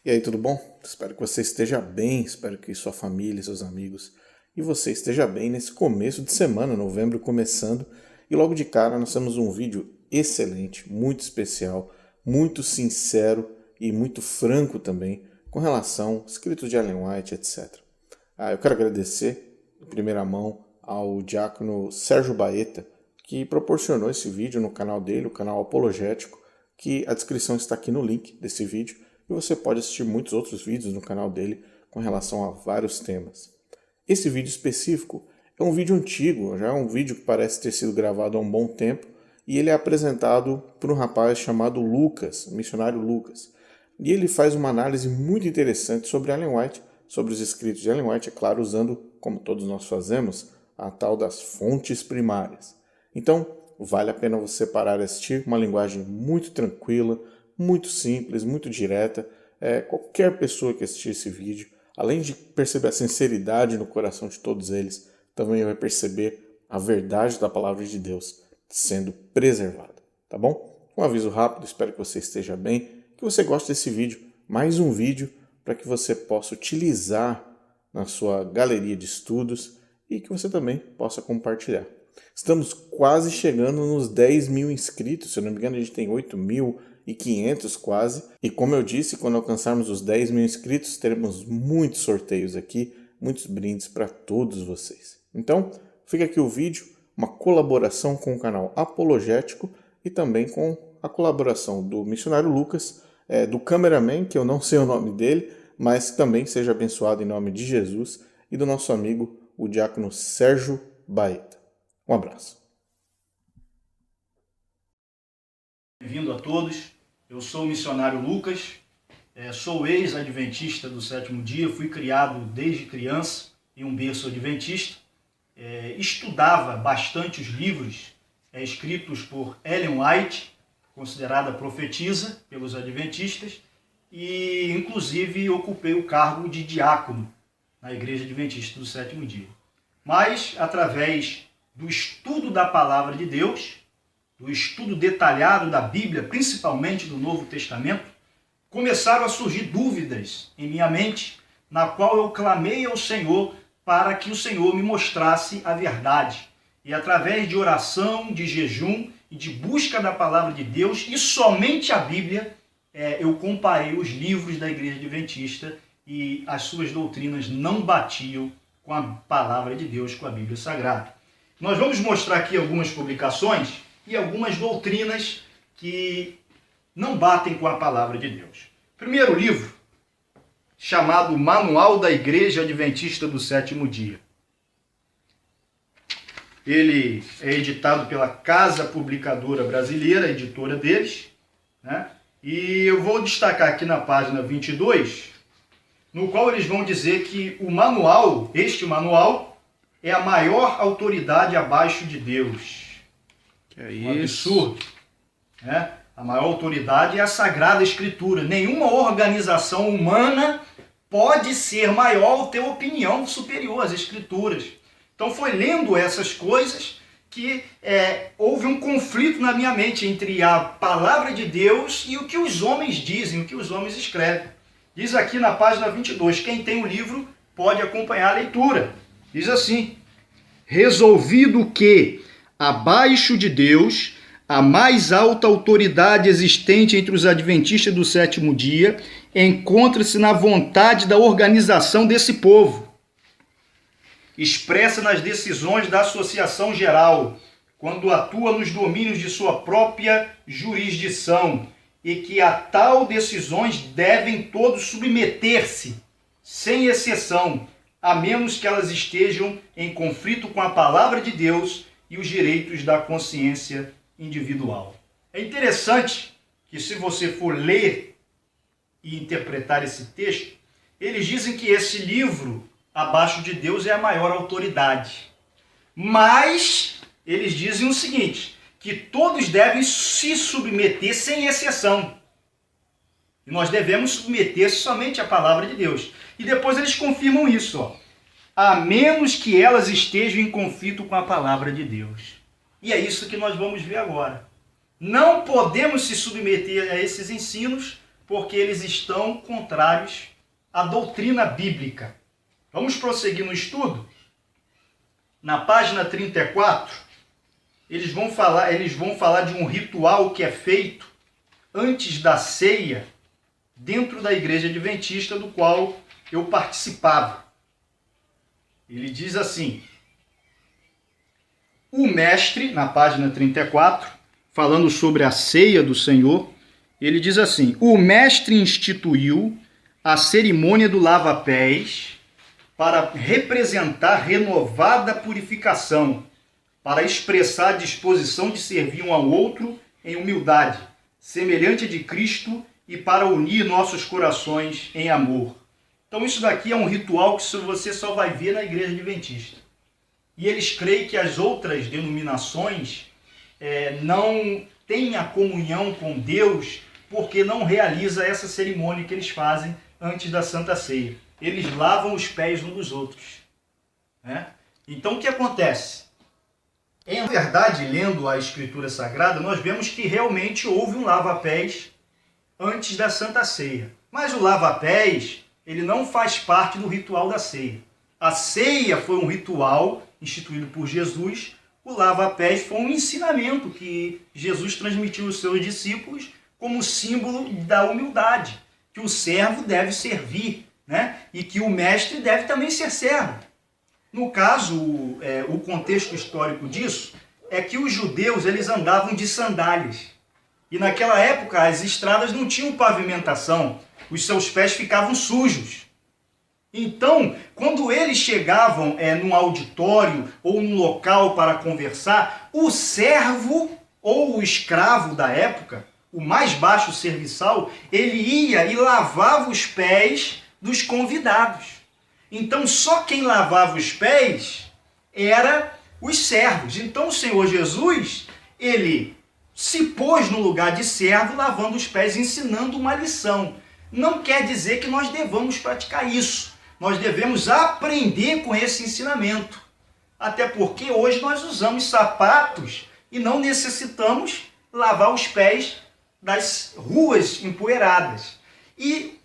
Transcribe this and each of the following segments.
E aí, tudo bom? Espero que você esteja bem, espero que sua família, seus amigos e você esteja bem nesse começo de semana, novembro começando. E logo de cara nós temos um vídeo excelente, muito especial, muito sincero e muito franco também com relação aos escritos de Ellen White, etc. Eu quero agradecer, em primeira mão, ao diácono Sérgio Baeta, que proporcionou esse vídeo no canal dele, o canal Apologético, que a descrição está aqui no link desse vídeo. E você pode assistir muitos outros vídeos no canal dele com relação a vários temas. Esse vídeo específico é um vídeo antigo, já é um vídeo que parece ter sido gravado há um bom tempo, e ele é apresentado por um rapaz chamado Lucas, missionário Lucas. E ele faz uma análise muito interessante sobre Ellen White, sobre os escritos de Ellen White, é claro, usando, como todos nós fazemos, a tal das fontes primárias. Então, vale a pena você parar e assistir, uma linguagem muito tranquila, muito simples, muito direta. Qualquer pessoa que assistir esse vídeo, além de perceber a sinceridade no coração de todos eles, também vai perceber a verdade da palavra de Deus sendo preservada, tá bom? Um aviso rápido, espero que você esteja bem, que você goste desse vídeo, mais um vídeo para que você possa utilizar na sua galeria de estudos e que você também possa compartilhar. Estamos quase chegando nos 10 mil inscritos, se eu não me engano a gente tem 8.500 quase. E como eu disse, quando alcançarmos os 10 mil inscritos, teremos muitos sorteios aqui, muitos brindes para todos vocês. Então, fica aqui o vídeo, uma colaboração com o canal Apologético e também com a colaboração do missionário Lucas, do cameraman, que eu não sei o nome dele, mas também seja abençoado em nome de Jesus, e do nosso amigo, o diácono Sérgio Baeta. Um abraço. Bem-vindo a todos, eu sou o missionário Lucas, sou ex-adventista do sétimo dia, fui criado desde criança em um berço adventista, estudava bastante os livros escritos por Ellen White, considerada profetisa pelos adventistas, e inclusive ocupei o cargo de diácono na Igreja Adventista do sétimo dia. Mas, através do estudo da palavra de Deus, do estudo detalhado da Bíblia, principalmente do Novo Testamento, começaram a surgir dúvidas em minha mente, na qual eu clamei ao Senhor para que o Senhor me mostrasse a verdade. E através de oração, de jejum e de busca da palavra de Deus, e somente a Bíblia, eu comparei os livros da Igreja Adventista e as suas doutrinas não batiam com a palavra de Deus, com a Bíblia Sagrada. Nós vamos mostrar aqui algumas publicações e algumas doutrinas que não batem com a palavra de Deus. Primeiro livro, chamado Manual da Igreja Adventista do Sétimo Dia. Ele é editado pela Casa Publicadora Brasileira, a editora deles, né? E eu vou destacar aqui na página 22, no qual eles vão dizer que o manual, este manual, é a maior autoridade abaixo de Deus. Que é isso? Um absurdo. Né? A maior autoridade é a Sagrada Escritura. Nenhuma organização humana pode ser maior ou ter opinião superior às Escrituras. Então foi lendo essas coisas que houve um conflito na minha mente entre a palavra de Deus e o que os homens dizem, o que os homens escrevem. Diz aqui na página 22, quem tem o livro pode acompanhar a leitura. Diz assim: resolvido que, abaixo de Deus, a mais alta autoridade existente entre os adventistas do sétimo dia encontra-se na vontade da organização desse povo, expressa nas decisões da Associação Geral, quando atua nos domínios de sua própria jurisdição, e que a tal decisões devem todos submeter-se, sem exceção, a menos que elas estejam em conflito com a palavra de Deus e os direitos da consciência individual. É interessante que, se você for ler e interpretar esse texto, eles dizem que esse livro, abaixo de Deus, é a maior autoridade. Mas eles dizem o seguinte, que todos devem se submeter sem exceção. E nós devemos submeter somente à palavra de Deus. E depois eles confirmam isso, ó. A menos que elas estejam em conflito com a palavra de Deus. E é isso que nós vamos ver agora. Não podemos se submeter a esses ensinos, porque eles estão contrários à doutrina bíblica. Vamos prosseguir no estudo? Na página 34, eles vão falar de um ritual que é feito antes da ceia, dentro da igreja adventista do qual eu participava. Ele diz assim: o mestre, na página 34, falando sobre a ceia do Senhor, ele diz assim: o mestre instituiu a cerimônia do lava-pés para representar renovada purificação, para expressar a disposição de servir um ao outro em humildade, semelhante a de Cristo, e para unir nossos corações em amor. Então isso daqui é um ritual que você só vai ver na igreja adventista. E eles creem que as outras denominações não têm a comunhão com Deus porque não realiza essa cerimônia que eles fazem antes da Santa Ceia. Eles lavam os pés uns dos outros. Né? Então o que acontece? Em verdade, lendo a Escritura Sagrada, nós vemos que realmente houve um lava-pés antes da Santa Ceia. Mas o lava-pés, ele não faz parte do ritual da ceia. A ceia foi um ritual instituído por Jesus. O lava-pés foi um ensinamento que Jesus transmitiu aos seus discípulos como símbolo da humildade, que o servo deve servir, né? E que o mestre deve também ser servo. No caso, o contexto histórico disso é que os judeus eles andavam de sandálias. E naquela época as estradas não tinham pavimentação, os seus pés ficavam sujos. Então, quando eles chegavam num auditório ou num local para conversar, o servo ou o escravo da época, o mais baixo serviçal, ele ia e lavava os pés dos convidados. Então, só quem lavava os pés era os servos. Então, o Senhor Jesus, ele se pôs no lugar de servo, lavando os pés, ensinando uma lição. Não quer dizer que nós devamos praticar isso. Nós devemos aprender com esse ensinamento. Até porque hoje nós usamos sapatos e não necessitamos lavar os pés das ruas empoeiradas. E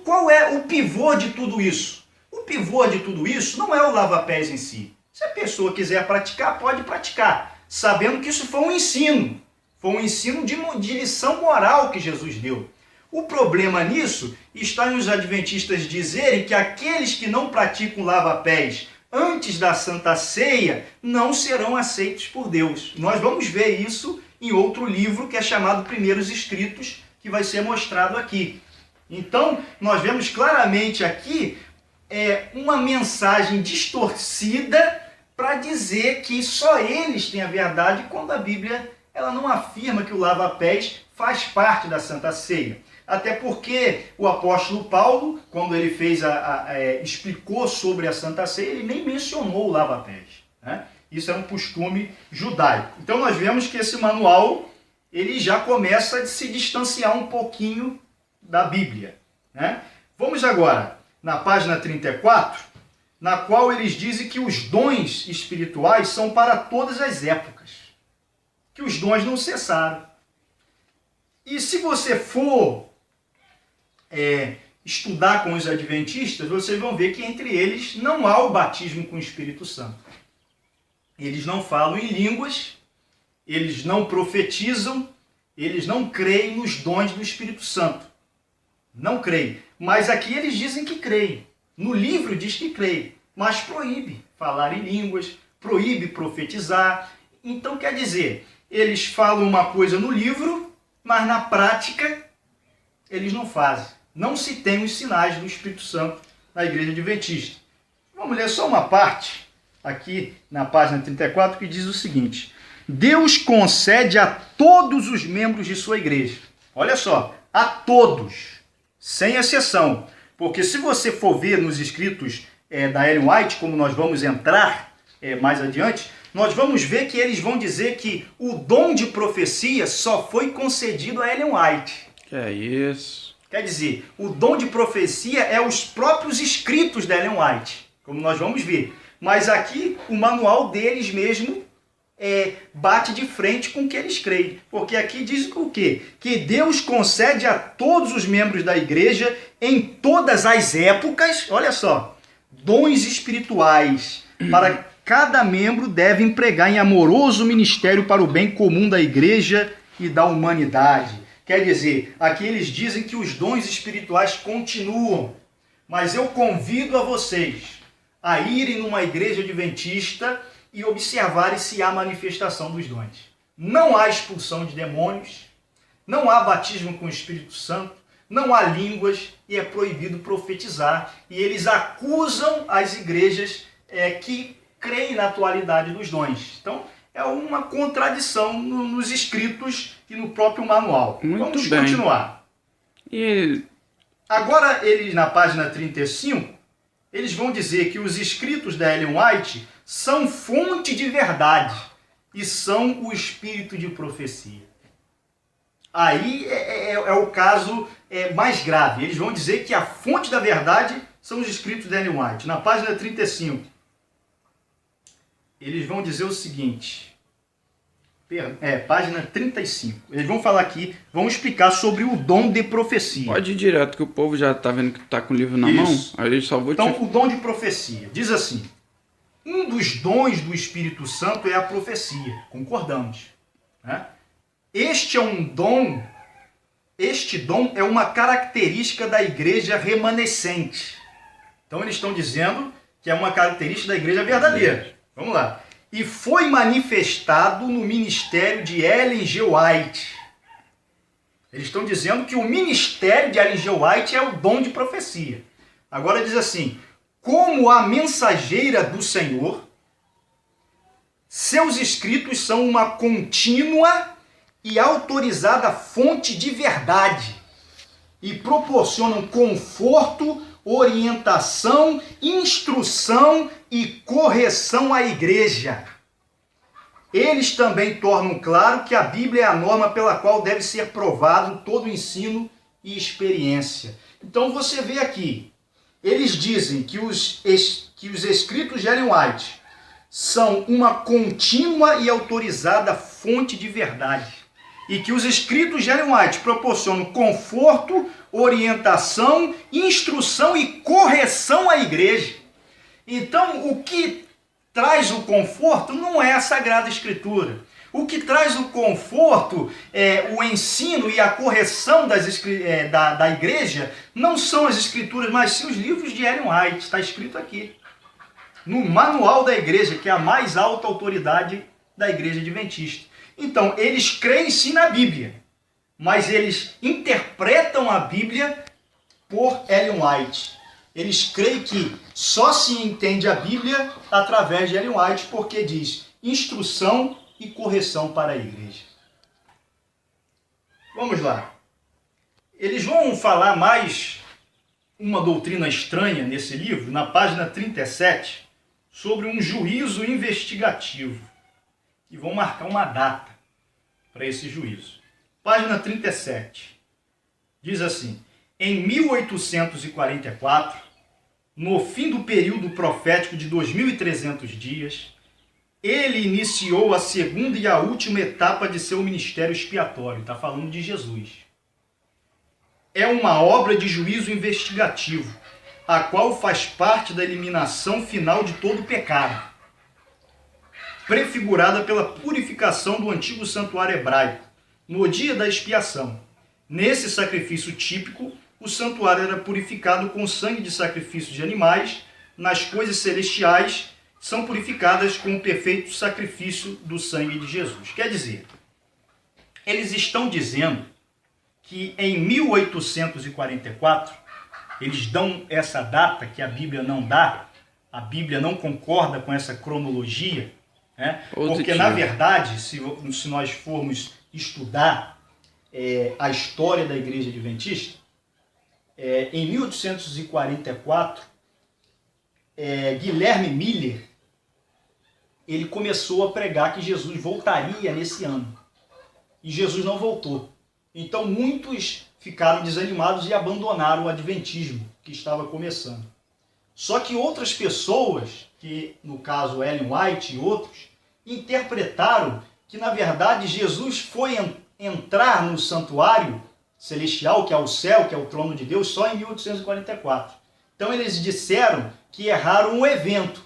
qual é o pivô de tudo isso? O pivô de tudo isso não é o lava-pés em si. Se a pessoa quiser praticar, pode praticar, sabendo que isso foi um ensino. Foi um ensino de lição moral que Jesus deu. O problema nisso está em os adventistas dizerem que aqueles que não praticam lava-pés antes da Santa Ceia não serão aceitos por Deus. Nós vamos ver isso em outro livro que é chamado Primeiros Escritos, que vai ser mostrado aqui. Então, nós vemos claramente aqui uma mensagem distorcida para dizer que só eles têm a verdade, quando a Bíblia ela não afirma que o lava-pés faz parte da Santa Ceia. Até porque o apóstolo Paulo, quando ele explicou sobre a Santa Ceia, ele nem mencionou o lava-pés. Né? Isso era um costume judaico. Então nós vemos que esse manual ele já começa a se distanciar um pouquinho da Bíblia. Né? Vamos agora na página 34, na qual eles dizem que os dons espirituais são para todas as épocas. Que os dons não cessaram. E se você for estudar com os adventistas, vocês vão ver que entre eles não há o batismo com o Espírito Santo. Eles não falam em línguas, eles não profetizam, eles não creem nos dons do Espírito Santo. Não creem. Mas aqui eles dizem que creem. No livro diz que creem, mas proíbe falar em línguas, proíbe profetizar. Então quer dizer, eles falam uma coisa no livro, mas na prática eles não fazem. Não se tem os sinais do Espírito Santo na igreja adventista. Vamos ler só uma parte, aqui na página 34, que diz o seguinte: Deus concede a todos os membros de sua igreja. Olha só, a todos, sem exceção. Porque se você for ver nos escritos da Ellen White, como nós vamos entrar mais adiante, nós vamos ver que eles vão dizer que o dom de profecia só foi concedido a Ellen White. É isso. Quer dizer, o dom de profecia é os próprios escritos da Ellen White, como nós vamos ver. Mas aqui, o manual deles mesmo bate de frente com o que eles creem. Porque aqui diz o quê? Que Deus concede a todos os membros da igreja, em todas as épocas, olha só, dons espirituais, para cada membro deve empregar em amoroso ministério para o bem comum da igreja e da humanidade. Quer dizer, aqui eles dizem que os dons espirituais continuam, mas eu convido a vocês a irem numa igreja adventista e observarem se há manifestação dos dons. Não há expulsão de demônios, não há batismo com o Espírito Santo, não há línguas e é proibido profetizar. E eles acusam as igrejas que creem na atualidade dos dons. Então, é uma contradição nos escritos e no próprio manual. Vamos continuar. Agora, eles na página 35, eles vão dizer que os escritos da Ellen White são fonte de verdade e são o espírito de profecia. Aí é o caso mais grave. Eles vão dizer que a fonte da verdade são os escritos da Ellen White. Na página 35, eles vão dizer o seguinte, página 35. Eles vão falar aqui, vão explicar sobre o dom de profecia. Pode ir direto, que o povo já está vendo que está com o livro na mão. Aí eles só vão Então, o dom de profecia. Diz assim, um dos dons do Espírito Santo é a profecia. Concordamos, né? Este dom é uma característica da igreja remanescente. Então, eles estão dizendo que é uma característica da igreja verdadeira. Vamos lá. E foi manifestado no ministério de Ellen G. White. Eles estão dizendo que o ministério de Ellen G. White é o dom de profecia. Agora diz assim, como a mensageira do Senhor, seus escritos são uma contínua e autorizada fonte de verdade e proporcionam conforto, orientação, instrução e correção à igreja. Eles também tornam claro que a Bíblia é a norma pela qual deve ser provado todo ensino e experiência. Então você vê aqui, eles dizem que os escritos de Ellen White são uma contínua e autorizada fonte de verdade. E que os escritos de Ellen White proporcionam conforto, orientação, instrução e correção à igreja. Então, o que traz o conforto não é a Sagrada Escritura. O que traz o conforto, o ensino e a correção da igreja, não são as Escrituras, mas sim os livros de Ellen White. Está escrito aqui. No manual da igreja, que é a mais alta autoridade da igreja adventista. Então, eles creem sim na Bíblia, mas eles interpretam a Bíblia por Ellen White. Eles creem que só se entende a Bíblia através de Ellen White, porque diz instrução e correção para a igreja. Vamos lá. Eles vão falar mais uma doutrina estranha nesse livro, na página 37, sobre um juízo investigativo. E vão marcar uma data para esse juízo. Página 37. Diz assim, em 1844, no fim do período profético de 2.300 dias, ele iniciou a segunda e a última etapa de seu ministério expiatório. Está falando de Jesus. É uma obra de juízo investigativo, a qual faz parte da eliminação final de todo pecado, prefigurada pela purificação do antigo santuário hebraico, no dia da expiação. Nesse sacrifício típico, o santuário era purificado com sangue de sacrifícios de animais, nas coisas celestiais são purificadas com o perfeito sacrifício do sangue de Jesus. Quer dizer, eles estão dizendo que em 1844, eles dão essa data que a Bíblia não dá, a Bíblia não concorda com essa cronologia, porque, na verdade, se nós formos estudar a história da Igreja Adventista, em 1844, Guilherme Miller, ele começou a pregar que Jesus voltaria nesse ano. E Jesus não voltou. Então, muitos ficaram desanimados e abandonaram o adventismo que estava começando. Só que outras pessoas, que no caso Ellen White e outros, interpretaram que, na verdade, Jesus foi entrar no santuário celestial, que é o céu, que é o trono de Deus, só em 1844. Então eles disseram que erraram o evento,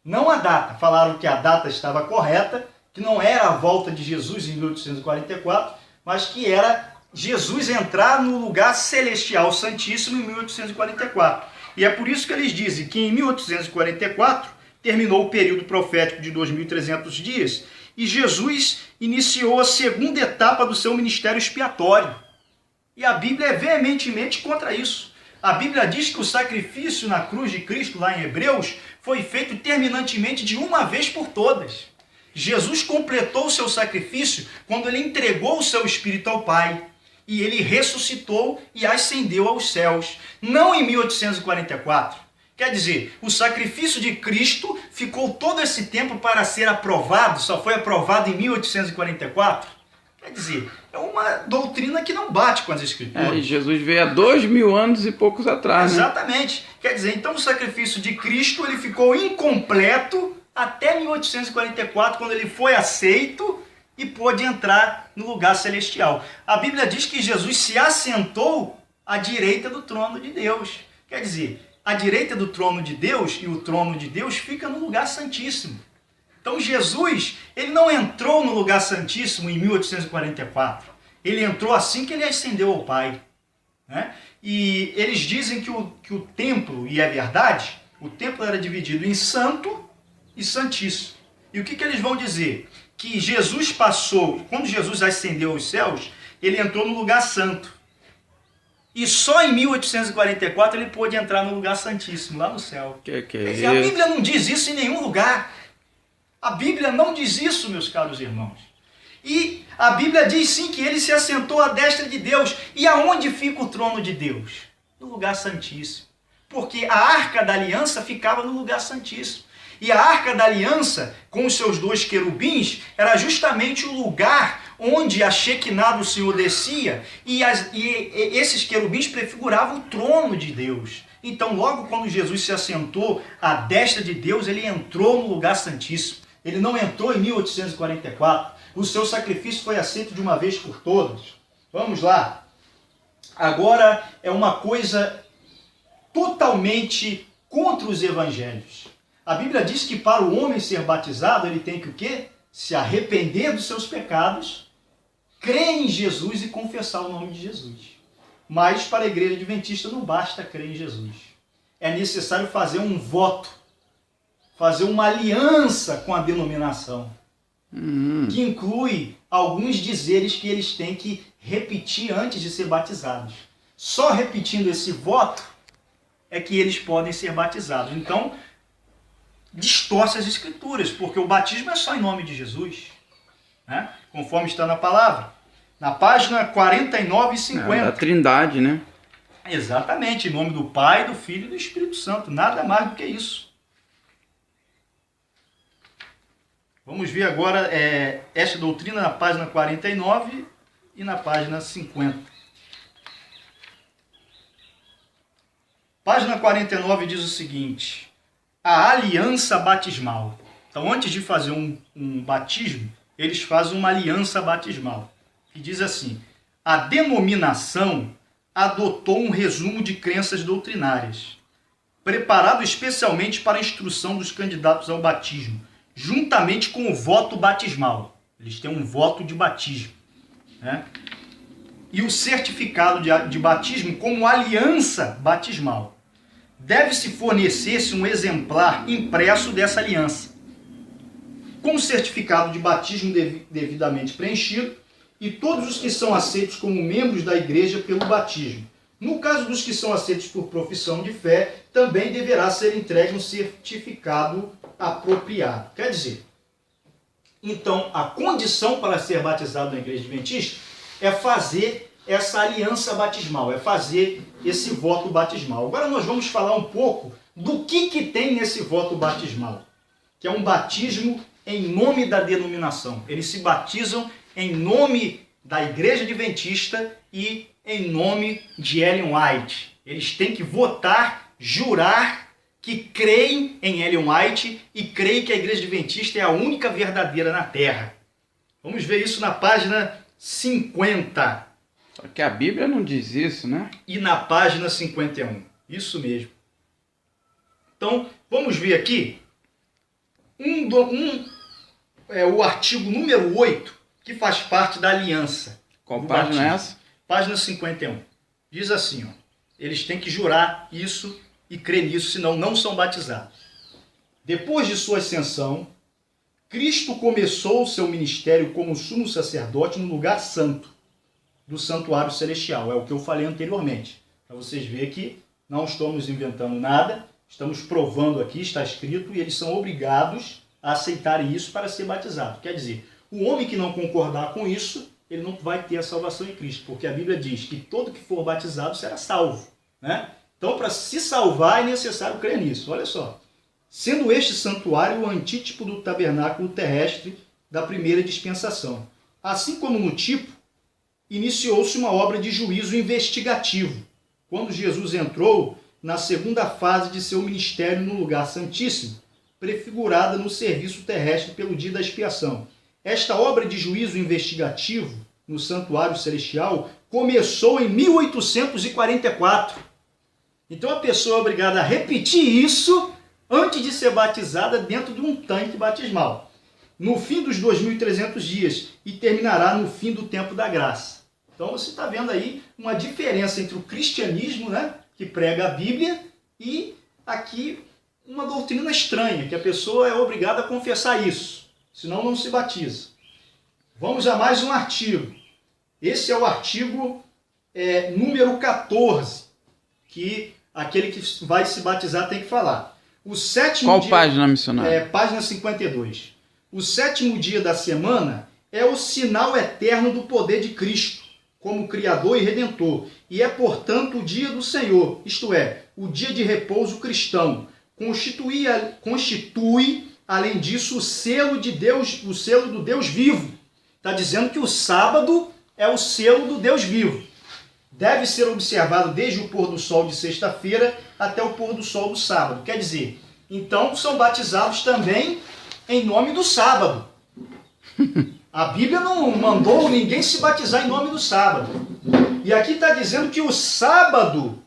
não a data. Falaram que a data estava correta, que não era a volta de Jesus em 1844, mas que era Jesus entrar no lugar celestial santíssimo em 1844. E é por isso que eles dizem que em 1844 terminou o período profético de 2.300 dias e Jesus iniciou a segunda etapa do seu ministério expiatório. E a Bíblia é veementemente contra isso. A Bíblia diz que o sacrifício na cruz de Cristo, lá em Hebreus, foi feito terminantemente de uma vez por todas. Jesus completou o seu sacrifício quando ele entregou o seu Espírito ao Pai. E ele ressuscitou e ascendeu aos céus. Não em 1844. Quer dizer, o sacrifício de Cristo ficou todo esse tempo para ser aprovado, só foi aprovado em 1844. Quer dizer, é uma doutrina que não bate com as Escrituras. E Jesus veio há 2000 anos e poucos atrás, Exatamente. Quer dizer, então o sacrifício de Cristo ele ficou incompleto até 1844, quando ele foi aceito e pôde entrar no lugar celestial. A Bíblia diz que Jesus se assentou à direita do trono de Deus. Quer dizer, a direita do trono de Deus e o trono de Deus fica no lugar santíssimo. Então Jesus, ele não entrou no lugar santíssimo em 1844. Ele entrou assim que ele ascendeu ao Pai. Né? E eles dizem que o templo, e é verdade, o templo era dividido em santo e santíssimo. E o que eles vão dizer? Que Jesus passou, quando Jesus ascendeu aos céus, ele entrou no lugar santo. E só em 1844 ele pôde entrar no lugar santíssimo, lá no céu. A Bíblia não diz isso em nenhum lugar. A Bíblia não diz isso, meus caros irmãos. E a Bíblia diz sim que ele se assentou à destra de Deus. E aonde fica o trono de Deus? No lugar santíssimo. Porque a arca da aliança ficava no lugar santíssimo. E a arca da aliança, com os seus 2 querubins, era justamente o lugar onde a Shekinah do Senhor descia, e esses querubins prefiguravam o trono de Deus. Então, logo quando Jesus se assentou à destra de Deus, ele entrou no lugar santíssimo. Ele não entrou em 1844. O seu sacrifício foi aceito de uma vez por todas. Vamos lá. Agora é uma coisa totalmente contra os evangelhos. A Bíblia diz que para o homem ser batizado, ele tem que o quê? Se arrepender dos seus pecados, crer em Jesus e confessar o nome de Jesus. Mas para a igreja adventista não basta crer em Jesus. É necessário fazer um voto, fazer uma aliança com a denominação, que inclui alguns dizeres que eles têm que repetir antes de ser batizados. Só repetindo esse voto é que eles podem ser batizados. Então, distorce as Escrituras, porque o batismo é só em nome de Jesus, né? Conforme está na palavra. Na página 49 e 50. A Trindade, né? Exatamente, em nome do Pai, do Filho e do Espírito Santo. Nada mais do que isso. Vamos ver agora esta doutrina na página 49 e na página 50. Página 49 diz o seguinte: a aliança batismal. Então, antes de fazer um batismo, eles fazem uma aliança batismal. E diz assim: a denominação adotou um resumo de crenças doutrinárias, preparado especialmente para a instrução dos candidatos ao batismo, juntamente com o voto batismal. Eles têm um voto de batismo, né? E o certificado de batismo como aliança batismal. Deve-se fornecer-se um exemplar impresso dessa aliança, com o certificado de batismo devidamente preenchido, e todos os que são aceitos como membros da igreja pelo batismo. No caso dos que são aceitos por profissão de fé, também deverá ser entregue um certificado apropriado. Quer dizer, então, a condição para ser batizado na igreja adventista é fazer essa aliança batismal, é fazer esse voto batismal. Agora nós vamos falar um pouco do que tem nesse voto batismal, que é um batismo em nome da denominação. Eles se batizam em nome da igreja adventista e em nome de Ellen White. Eles têm que votar, jurar que creem em Ellen White e creem que a Igreja Adventista é a única verdadeira na Terra. Vamos ver isso na página 50. Só que a Bíblia não diz isso, né? E na página 51. Isso mesmo. Então, vamos ver aqui o artigo número 8, que faz parte da aliança. Qual página é essa? Página 51. Diz assim, ó, eles têm que jurar isso e crer nisso, senão não são batizados. Depois de sua ascensão, Cristo começou o seu ministério como sumo sacerdote no lugar santo do santuário celestial. É o que eu falei anteriormente. Para vocês verem que não estamos inventando nada, estamos provando aqui, está escrito, e eles são obrigados a aceitarem isso para ser batizado. Quer dizer, o homem que não concordar com isso, ele não vai ter a salvação em Cristo, porque a Bíblia diz que todo que for batizado será salvo, né? Então, para se salvar, é necessário crer nisso. Olha só. Sendo este santuário o antítipo do tabernáculo terrestre da primeira dispensação. Assim como no tipo, iniciou-se uma obra de juízo investigativo, quando Jesus entrou na segunda fase de seu ministério no lugar santíssimo, prefigurada no serviço terrestre pelo dia da expiação. Esta obra de juízo investigativo no santuário celestial começou em 1844. Então a pessoa é obrigada a repetir isso antes de ser batizada dentro de um tanque batismal, no fim dos 2.300 dias, e terminará no fim do tempo da graça. Então você está vendo aí uma diferença entre o cristianismo, né, que prega a Bíblia, e aqui uma doutrina estranha, que a pessoa é obrigada a confessar isso, senão não se batiza. Vamos a mais um artigo. Esse é o artigo número 14, que aquele que vai se batizar tem que falar. O sétimo Qual página, missionário? Página 52. O sétimo dia da semana é o sinal eterno do poder de Cristo, como Criador e Redentor, e é, portanto, o dia do Senhor, isto é, o dia de repouso cristão. Constitui, além disso, o selo de Deus, o selo do Deus vivo. Está dizendo que o sábado é o selo do Deus vivo. Deve ser observado desde o pôr do sol de sexta-feira até o pôr do sol do sábado. Quer dizer, então são batizados também em nome do sábado. A Bíblia não mandou ninguém se batizar em nome do sábado. E aqui está dizendo que o sábado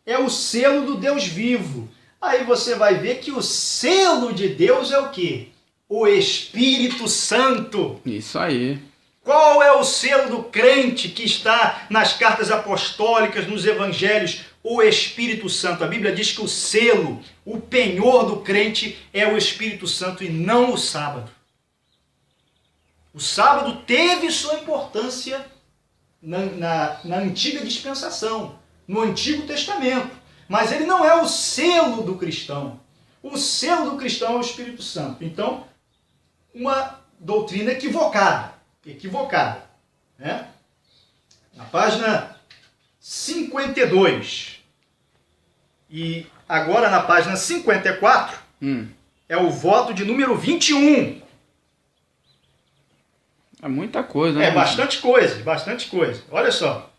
é o selo do Deus vivo. Aí você vai ver que o selo de Deus é o quê? O Espírito Santo. Isso aí. Qual é o selo do crente que está nas cartas apostólicas, nos evangelhos? O Espírito Santo. A Bíblia diz que o selo, o penhor do crente é o Espírito Santo e não o sábado. O sábado teve sua importância na antiga dispensação, no Antigo Testamento, mas ele não é o selo do cristão. O selo do cristão é o Espírito Santo. Então, uma doutrina equivocada, né? Na página 52 e agora na página 54 é o voto de número 21. É muita coisa, né? É bastante coisa. Olha só,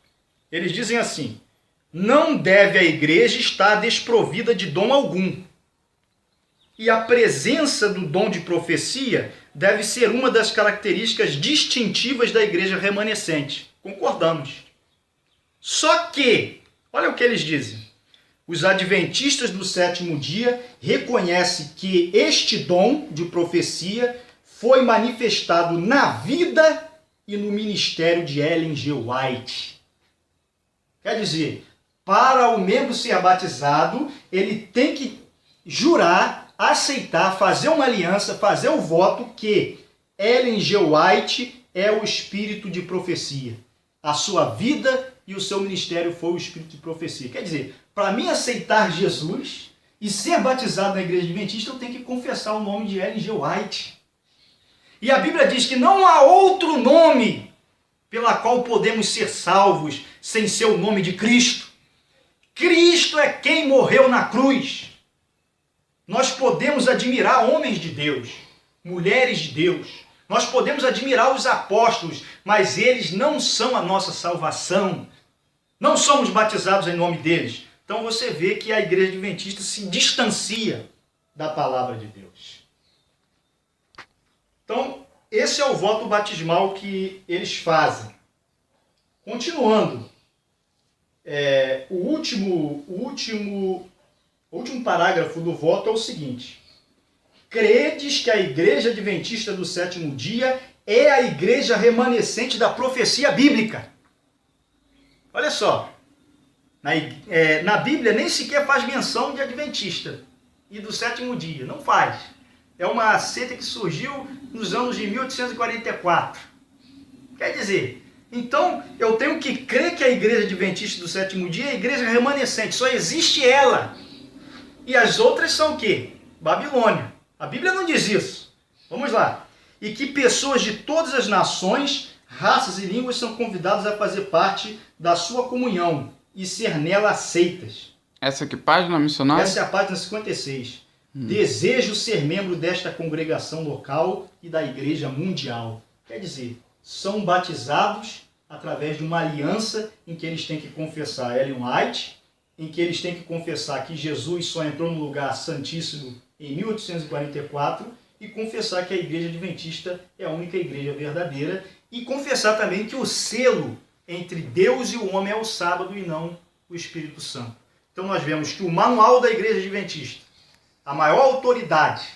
eles dizem assim: não deve a igreja estar desprovida de dom algum. E a presença do dom de profecia deve ser uma das características distintivas da igreja remanescente. Concordamos. Só que, olha o que eles dizem. Os adventistas do sétimo dia reconhecem que este dom de profecia foi manifestado na vida e no ministério de Ellen G. White. Quer dizer, para o membro ser batizado, ele tem que jurar, aceitar, fazer uma aliança, fazer o voto que Ellen G. White é o espírito de profecia. A sua vida e o seu ministério foi o espírito de profecia. Quer dizer, para mim aceitar Jesus e ser batizado na igreja adventista, eu tenho que confessar o nome de Ellen G. White. E a Bíblia diz que não há outro nome pela qual podemos ser salvos sem ser o nome de Cristo. Cristo é quem morreu na cruz. Nós podemos admirar homens de Deus, mulheres de Deus. Nós podemos admirar os apóstolos, mas eles não são a nossa salvação. Não somos batizados em nome deles. Então você vê que a igreja adventista se distancia da palavra de Deus. Então, esse é o voto batismal que eles fazem. Continuando, o último parágrafo do voto é o seguinte: credes que a igreja adventista do sétimo dia é a igreja remanescente da profecia bíblica. Olha só, na Bíblia nem sequer faz menção de adventista e do sétimo dia, não faz. É uma seita que surgiu nos anos de 1844. Quer dizer, então eu tenho que crer que a igreja adventista do sétimo dia é a igreja remanescente, só existe ela. E as outras são o quê? Babilônia. A Bíblia não diz isso. Vamos lá. E que pessoas de todas as nações, raças e línguas são convidadas a fazer parte da sua comunhão e ser nela aceitas. Essa que página, missionário? Essa é a página 56. Desejo ser membro desta congregação local e da igreja mundial. Quer dizer, são batizados através de uma aliança em que eles têm que confessar Ellen White, em que eles têm que confessar que Jesus só entrou no lugar santíssimo em 1844 e confessar que a igreja adventista é a única igreja verdadeira e confessar também que o selo entre Deus e o homem é o sábado e não o Espírito Santo. Então nós vemos que o manual da igreja adventista, a maior autoridade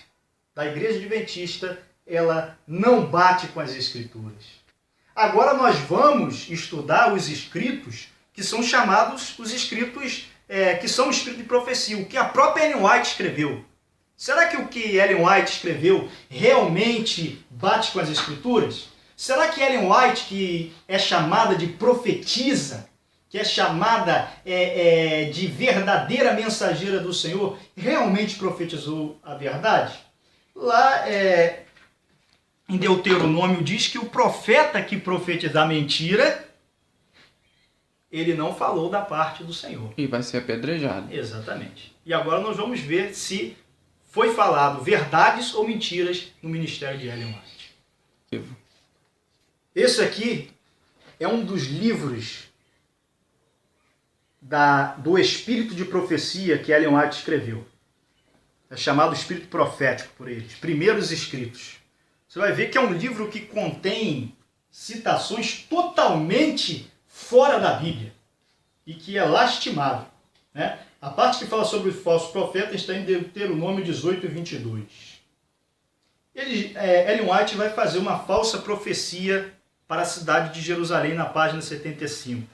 da igreja adventista, ela não bate com as escrituras. Agora nós vamos estudar os escritos que são chamados os escritos que são escritos de profecia, o que a própria Ellen White escreveu. Será que o que Ellen White escreveu realmente bate com as escrituras? Será que Ellen White, que é chamada de profetisa, que é chamada de verdadeira mensageira do Senhor, realmente profetizou a verdade? Lá em Deuteronômio diz que o profeta que profetizar mentira, ele não falou da parte do Senhor. E vai ser apedrejado. Exatamente. E agora nós vamos ver se foi falado verdades ou mentiras no ministério de Ellen White. Esse aqui é um dos livros do Espírito de Profecia que Ellen White escreveu. É chamado Espírito Profético por eles, Primeiros Escritos. Você vai ver que é um livro que contém citações totalmente fora da Bíblia e que é lastimável, né? A parte que fala sobre os falsos profetas está em Deuteronômio 18 e 22. Ellen White vai fazer uma falsa profecia para a cidade de Jerusalém na página 75.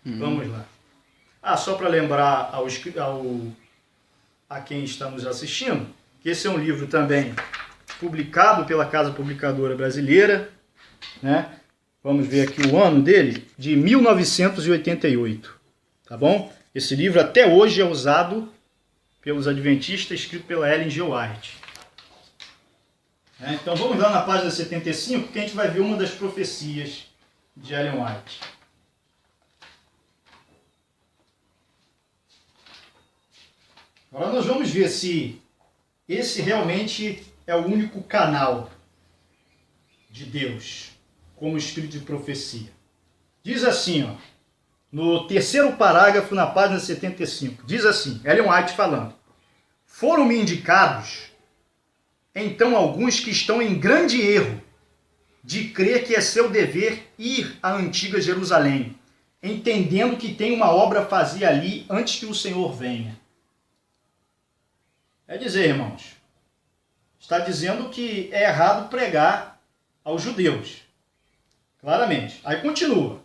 Vamos lá. Só para lembrar a quem está nos assistindo, que esse é um livro também publicado pela Casa Publicadora Brasileira, né? Vamos ver aqui o ano dele, de 1988, tá bom? Esse livro até hoje é usado pelos adventistas, escrito pela Ellen G. White. Então vamos lá na página 75, que a gente vai ver uma das profecias de Ellen White. Agora nós vamos ver se esse realmente é o único canal de Deus como espírito de profecia. Diz assim, no terceiro parágrafo, na página 75, diz assim, Ellen White falando: foram-me indicados, então, alguns que estão em grande erro de crer que é seu dever ir à antiga Jerusalém, entendendo que tem uma obra a fazer ali antes que o Senhor venha. É dizer, irmãos, está dizendo que é errado pregar aos judeus. Claramente. Aí continua.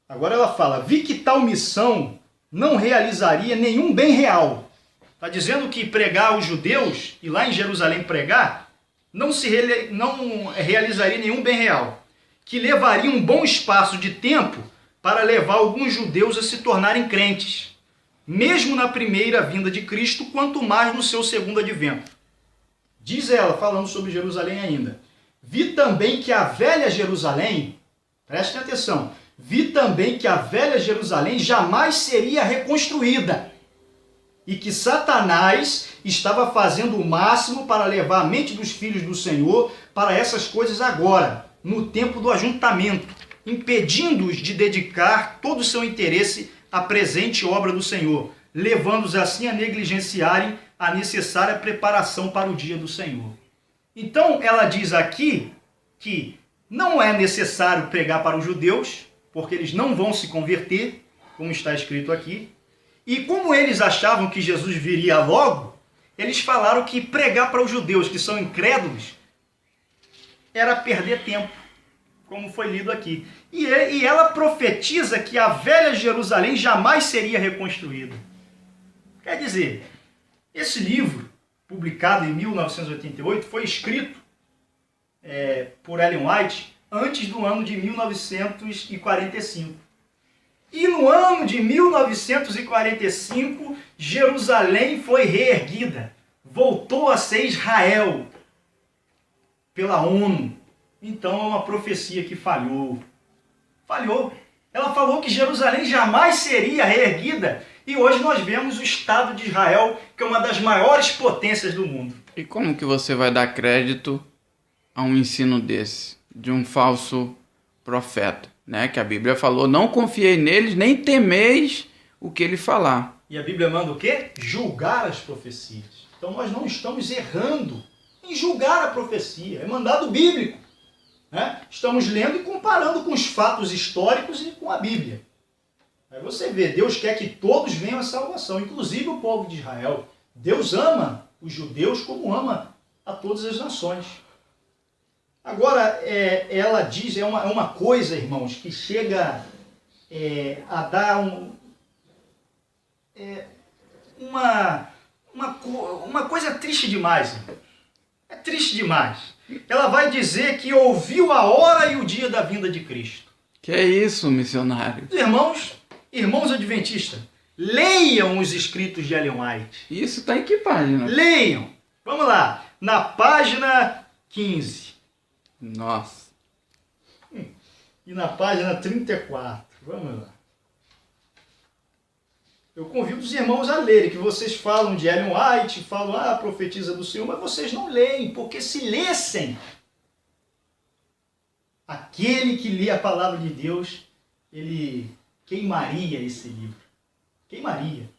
Agora ela fala: vi que tal missão não realizaria nenhum bem real. Está dizendo que pregar aos judeus, e lá em Jerusalém pregar, não realizaria nenhum bem real. Que levaria um bom espaço de tempo para levar alguns judeus a se tornarem crentes, mesmo na primeira vinda de Cristo, quanto mais no seu segundo advento. Diz ela, falando sobre Jerusalém ainda: vi também que a velha Jerusalém, prestem atenção, vi também que a velha Jerusalém jamais seria reconstruída e que Satanás estava fazendo o máximo para levar a mente dos filhos do Senhor para essas coisas agora, no tempo do ajuntamento, impedindo-os de dedicar todo o seu interesse a presente obra do Senhor, levando-os assim a negligenciarem a necessária preparação para o dia do Senhor. Então, ela diz aqui que não é necessário pregar para os judeus, porque eles não vão se converter, como está escrito aqui. E como eles achavam que Jesus viria logo, eles falaram que pregar para os judeus que são incrédulos era perder tempo, como foi lido aqui. E ela profetiza que a velha Jerusalém jamais seria reconstruída. Quer dizer, esse livro, publicado em 1988, foi escrito por Ellen White antes do ano de 1945. E no ano de 1945, Jerusalém foi reerguida. Voltou a ser Israel pela ONU. Então é uma profecia que falhou. Falhou. Ela falou que Jerusalém jamais seria reerguida. E hoje nós vemos o Estado de Israel, que é uma das maiores potências do mundo. E como que você vai dar crédito a um ensino desse, de um falso profeta? Né, que a Bíblia falou, não confiei neles, nem temeis o que ele falar. E a Bíblia manda o quê? Julgar as profecias. Então nós não estamos errando em julgar a profecia. É mandado bíblico. Né? Estamos lendo e comparando com os fatos históricos e com a Bíblia. Aí você vê, Deus quer que todos venham à salvação, inclusive o povo de Israel. Deus ama os judeus como ama a todas as nações. Agora, ela diz, é uma coisa, irmãos, que chega a dar uma coisa triste demais. Irmão. É triste demais. Ela vai dizer que ouviu a hora e o dia da vinda de Cristo. Que é isso, missionário? Irmãos adventistas, leiam os escritos de Ellen White. Isso está em que página? Leiam. Vamos lá. Na página 15. Nossa. E na página 34. Vamos lá. Eu convido os irmãos a lerem, que vocês falam de Ellen White, falam, profetiza do Senhor, mas vocês não leem, porque se lessem, aquele que lê a palavra de Deus, ele queimaria esse livro. Queimaria.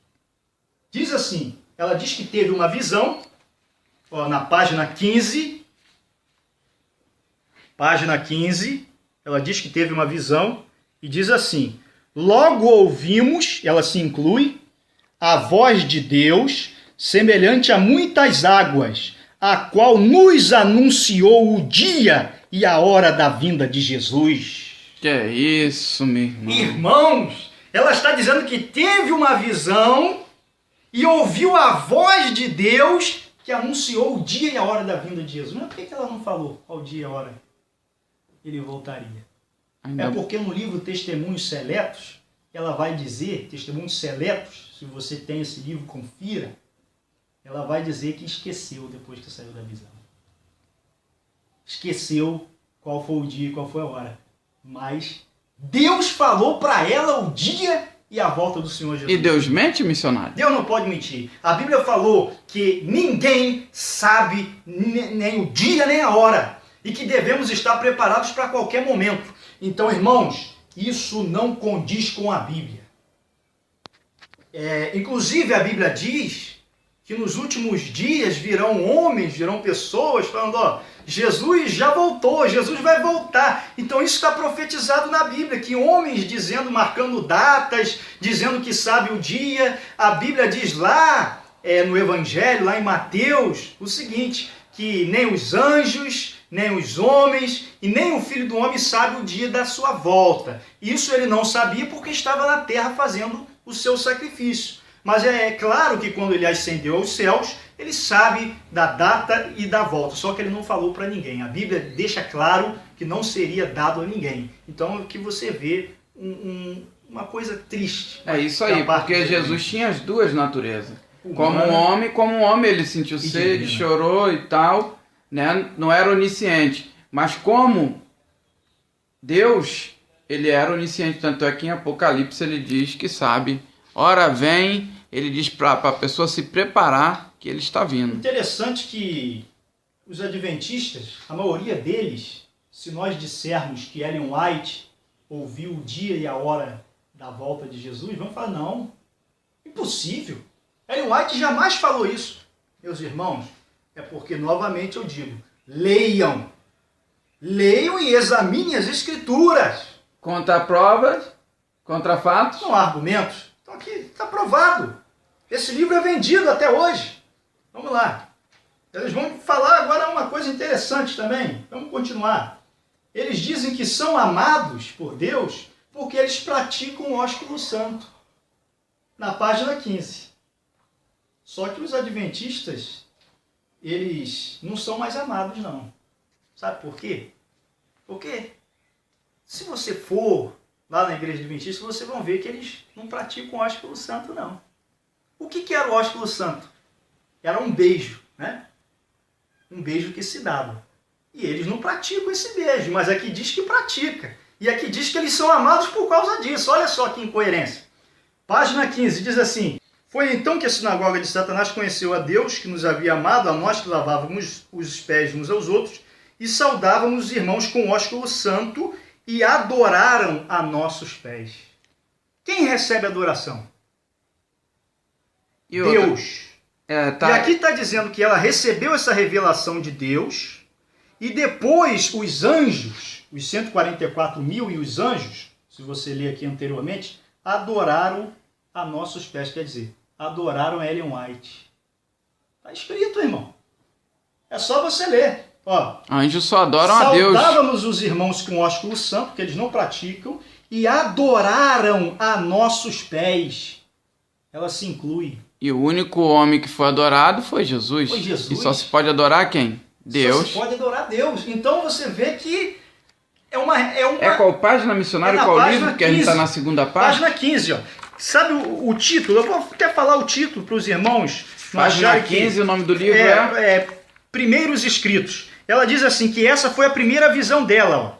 Diz assim, ela diz que teve uma visão, na página 15, ela diz que teve uma visão e diz assim: logo ouvimos, ela se inclui, a voz de Deus, semelhante a muitas águas, a qual nos anunciou o dia e a hora da vinda de Jesus. Que é isso, meu irmão? Irmãos, ela está dizendo que teve uma visão e ouviu a voz de Deus que anunciou o dia e a hora da vinda de Jesus. Mas por que ela não falou ao dia e a hora ele voltaria? É porque no livro Testemunhos Seletos, ela vai dizer, Testemunhos Seletos, se você tem esse livro, confira, ela vai dizer que esqueceu depois que saiu da visão. Esqueceu qual foi o dia e qual foi a hora. Mas Deus falou para ela o dia e a volta do Senhor Jesus. E Deus mente, missionário? Deus não pode mentir. A Bíblia falou que ninguém sabe nem o dia nem a hora. E que devemos estar preparados para qualquer momento. Então, irmãos, isso não condiz com a Bíblia. Inclusive, a Bíblia diz que nos últimos dias virão homens, virão pessoas falando, Jesus já voltou, Jesus vai voltar. Então isso está profetizado na Bíblia, que homens dizendo, marcando datas, dizendo que sabe o dia. A Bíblia diz lá, no Evangelho, lá em Mateus, o seguinte, que nem os anjos, nem os homens e nem o Filho do Homem sabe o dia da sua volta. Isso ele não sabia porque estava na terra fazendo o seu sacrifício. Mas é claro que quando ele ascendeu aos céus, ele sabe da data e da volta. Só que ele não falou para ninguém. A Bíblia deixa claro que não seria dado a ninguém. Então que você vê uma coisa triste. É isso aí, porque Jesus tinha as duas naturezas. Como um homem ele sentiu sede, chorou e tal, né? Não era onisciente. Mas como Deus, ele era onisciente. Tanto é que em Apocalipse ele diz que sabe. Ora vem, ele diz para a pessoa se preparar que ele está vindo. Interessante que os adventistas, a maioria deles, se nós dissermos que Ellen White ouviu o dia e a hora da volta de Jesus vão falar, não, impossível. Ellen White jamais falou isso. Meus irmãos, é porque, novamente eu digo, leiam e examinem as Escrituras. Contra provas, contra fatos. Não há argumentos. Então aqui está provado. Esse livro é vendido até hoje. Vamos lá. Eles vão falar agora uma coisa interessante também. Vamos continuar. Eles dizem que são amados por Deus porque eles praticam o ósculo santo. Na página 15. Só que os adventistas, eles não são mais amados, não. Sabe por quê? Porque se você for lá na igreja adventista, vocês vão ver que eles não praticam o ósculo santo, não. O que era o ósculo santo? Era um beijo, né? Um beijo que se dava. E eles não praticam esse beijo, mas aqui diz que pratica. E aqui diz que eles são amados por causa disso. Olha só que incoerência. Página 15 diz assim: foi então que a sinagoga de Satanás conheceu a Deus, que nos havia amado, a nós que lavávamos os pés uns aos outros, e saudávamos os irmãos com o ósculo santo, e adoraram a nossos pés. Quem recebe adoração? Deus. E aqui está dizendo que ela recebeu essa revelação de Deus, e depois os anjos, os 144 mil e os anjos, se você ler aqui anteriormente, adoraram a nossos pés, quer dizer, adoraram Ellen White. Está escrito, irmão. É só você ler. Ó, anjos só adoram a Deus. Saudávamos os irmãos com ósculo santo, que eles não praticam, e adoraram a nossos pés. Ela se inclui. E o único homem que foi adorado foi Jesus. Foi Jesus. E só se pode adorar quem? Deus. Só se pode adorar Deus. Então você vê que É qual página, missionário? Qual livro? 15, que a gente está na segunda página? Página 15, ó. Sabe o título? Eu vou até falar o título para os irmãos. Página 15, o nome do livro Primeiros Escritos. Ela diz assim que essa foi a primeira visão dela. Ó.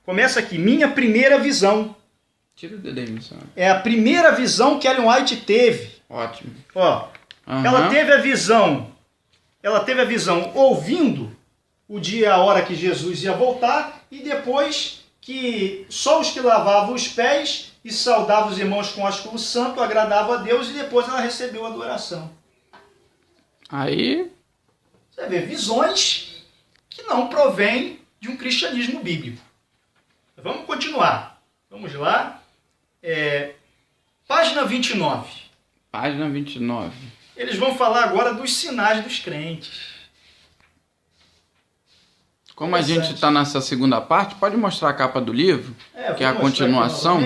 Começa aqui, minha primeira visão. Tira o dedo aí, missionário. É a primeira visão que Ellen White teve. Ótimo. Ó, ela teve a visão ouvindo o dia e a hora que Jesus ia voltar, e depois que só os que lavavam os pés e saudavam os irmãos com ósculo santo agradavam a Deus, e depois ela recebeu a adoração. Aí você vê visões que não provém de um cristianismo bíblico. Vamos continuar. Vamos lá. Página 29. Página 29. Eles vão falar agora dos sinais dos crentes. Como a gente está nessa segunda parte, pode mostrar a capa do livro, que é a continuação.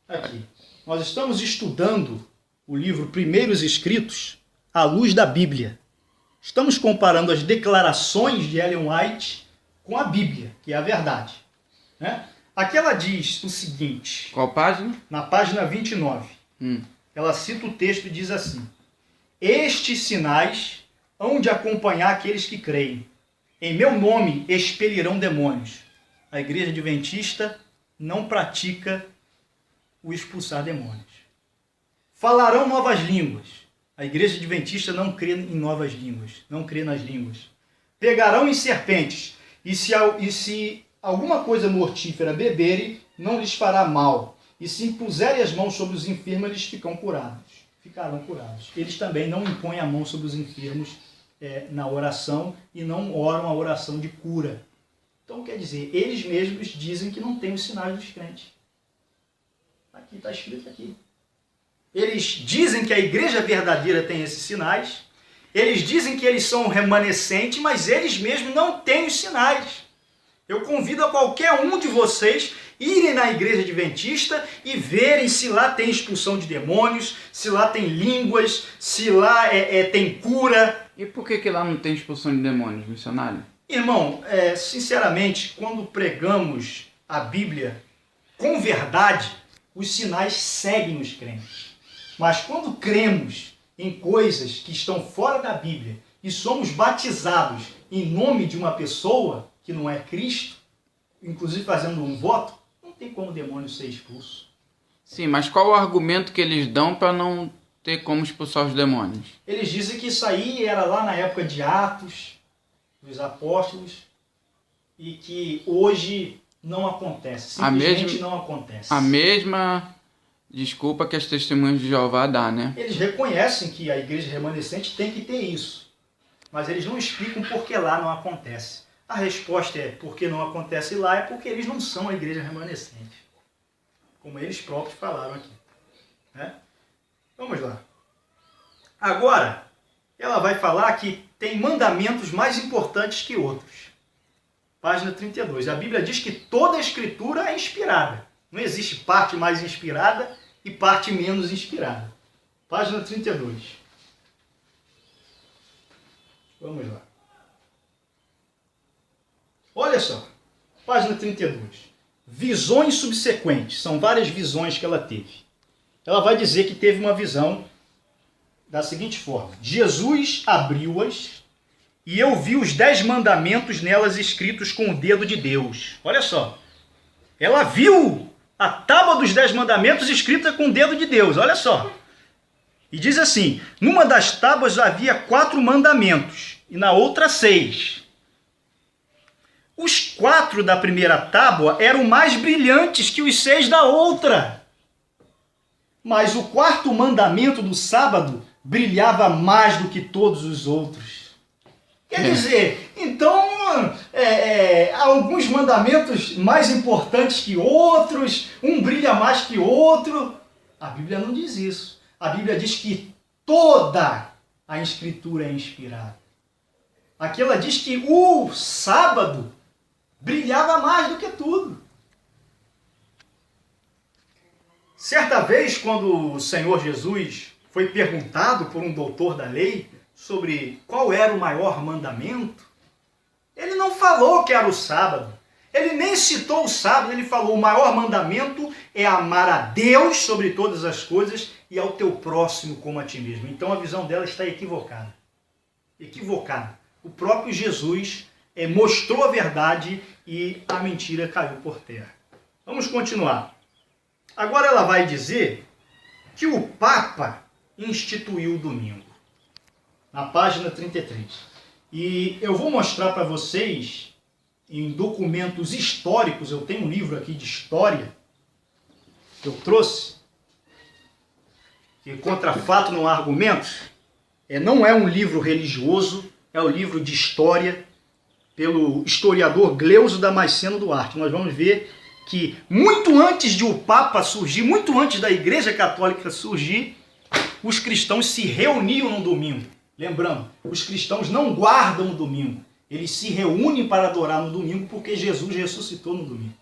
Aqui. Nós estamos estudando o livro Primeiros Escritos à luz da Bíblia. Estamos comparando as declarações de Ellen White com a Bíblia, que é a verdade. Né? Aqui ela diz o seguinte... Qual página? Na página 29. Ela cita o texto e diz assim: estes sinais hão de acompanhar aqueles que creem. Em meu nome expelirão demônios. A igreja adventista não pratica o expulsar demônios. Falarão novas línguas. A igreja adventista não crê em novas línguas, não crê nas línguas. Pegarão em serpentes, e se alguma coisa mortífera beberem, não lhes fará mal. E se impuserem as mãos sobre os enfermos, eles ficarão curados. Eles também não impõem a mão sobre os enfermos na oração e não oram a oração de cura. Então, quer dizer, eles mesmos dizem que não tem os sinais dos crentes. Aqui está escrito aqui. Eles dizem que a igreja verdadeira tem esses sinais. Eles dizem que eles são remanescentes, mas eles mesmos não têm os sinais. Eu convido a qualquer um de vocês irem na igreja adventista e verem se lá tem expulsão de demônios, se lá tem línguas, se lá tem cura. E por que lá não tem expulsão de demônios, missionário? Irmão, sinceramente, quando pregamos a Bíblia com verdade, os sinais seguem os crentes. Mas quando cremos em coisas que estão fora da Bíblia e somos batizados em nome de uma pessoa que não é Cristo, inclusive fazendo um voto, não tem como o demônio ser expulso. Sim, mas qual o argumento que eles dão para não ter como expulsar os demônios? Eles dizem que isso aí era lá na época de Atos, dos apóstolos, e que hoje não acontece. Simplesmente não acontece. A mesma desculpa que as testemunhas de Jeová dão, né? Eles reconhecem que a igreja remanescente tem que ter isso. Mas eles não explicam por que lá não acontece. A resposta é porque não acontece lá é porque eles não são a igreja remanescente. Como eles próprios falaram aqui. Né? Vamos lá. Agora, ela vai falar que tem mandamentos mais importantes que outros. Página 32. A Bíblia diz que toda a Escritura é inspirada. Não existe parte mais inspirada e parte menos inspirada. Página 32. Vamos lá. Olha só. Página 32. Visões subsequentes. São várias visões que ela teve. Ela vai dizer que teve uma visão da seguinte forma. Jesus abriu-as e eu vi os 10 mandamentos nelas escritos com o dedo de Deus. Olha só. Ela viu a tábua dos 10 mandamentos escrita com o dedo de Deus. Olha só. E diz assim, numa das tábuas havia 4 mandamentos e na outra 6. Os 4 da primeira tábua eram mais brilhantes que os 6 da outra. Mas o 4º mandamento do sábado brilhava mais do que todos os outros. Quer dizer, então, há alguns mandamentos mais importantes que outros, um brilha mais que outro. A Bíblia não diz isso. A Bíblia diz que toda a Escritura é inspirada. Aqui ela diz que o sábado brilhava mais do que tudo. Certa vez, quando o Senhor Jesus foi perguntado por um doutor da lei sobre qual era o maior mandamento, ele não falou que era o sábado. Ele nem citou o sábado, ele falou: o maior mandamento é amar a Deus sobre todas as coisas e ao teu próximo como a ti mesmo. Então a visão dela está equivocada. Equivocada. O próprio Jesus mostrou a verdade e a mentira caiu por terra. Vamos continuar. Agora ela vai dizer que o Papa instituiu o domingo. Na página 33. E eu vou mostrar para vocês, em documentos históricos, eu tenho um livro aqui de história, que eu trouxe, que contra fato não há argumentos, não é um livro religioso, é um livro de história, pelo historiador Gleuso Damasceno Duarte. Nós vamos ver que muito antes de o Papa surgir, muito antes da Igreja Católica surgir, os cristãos se reuniam no domingo. Lembrando, os cristãos não guardam o domingo. Eles se reúnem para adorar no domingo porque Jesus ressuscitou no domingo.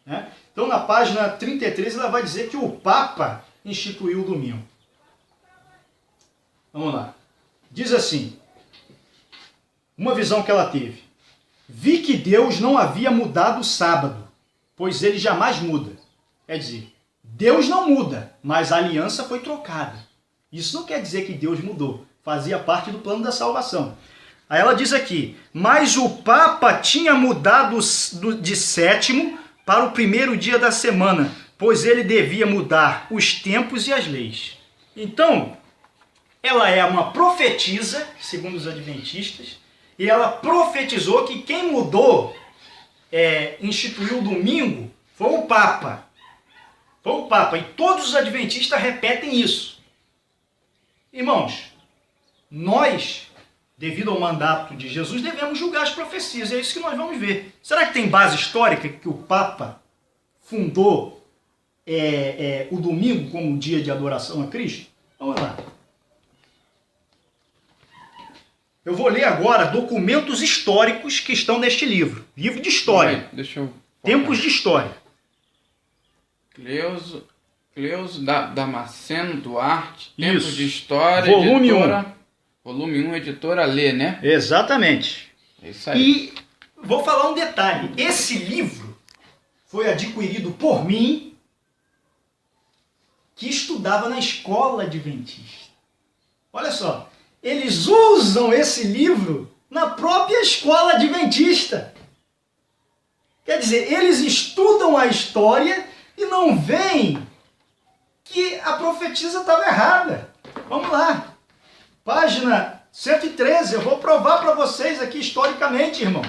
Né? Então, na página 33, ela vai dizer que o Papa instituiu o domingo. Vamos lá. Diz assim, uma visão que ela teve. Vi que Deus não havia mudado o sábado, pois ele jamais muda. Quer dizer, Deus não muda, mas a aliança foi trocada. Isso não quer dizer que Deus mudou. Fazia parte do plano da salvação. Aí ela diz aqui, mas o Papa tinha mudado de 7º para o 1º dia da semana, pois ele devia mudar os tempos e as leis. Então, ela é uma profetisa, segundo os adventistas, e ela profetizou que quem mudou, instituiu o domingo, foi o Papa. Foi o Papa. E todos os adventistas repetem isso. Irmãos, nós, devido ao mandato de Jesus, devemos julgar as profecias. É isso que nós vamos ver. Será que tem base histórica que o Papa fundou o domingo como dia de adoração a Cristo? Vamos lá. Eu vou ler agora documentos históricos que estão neste livro. Livro de história. Deixa eu... Tempos de história. Gleuso Damasceno Duarte. Tempos Isso. de história. Volume editora, 1. Volume 1, editora Lê, né? Exatamente. É isso aí. E vou falar um detalhe. Esse livro foi adquirido por mim, que estudava na escola adventista. Olha só. Eles usam esse livro na própria escola adventista. Quer dizer, eles estudam a história e não veem que a profetisa estava errada. Vamos lá. Página 113. Eu vou provar para vocês aqui historicamente, irmãos.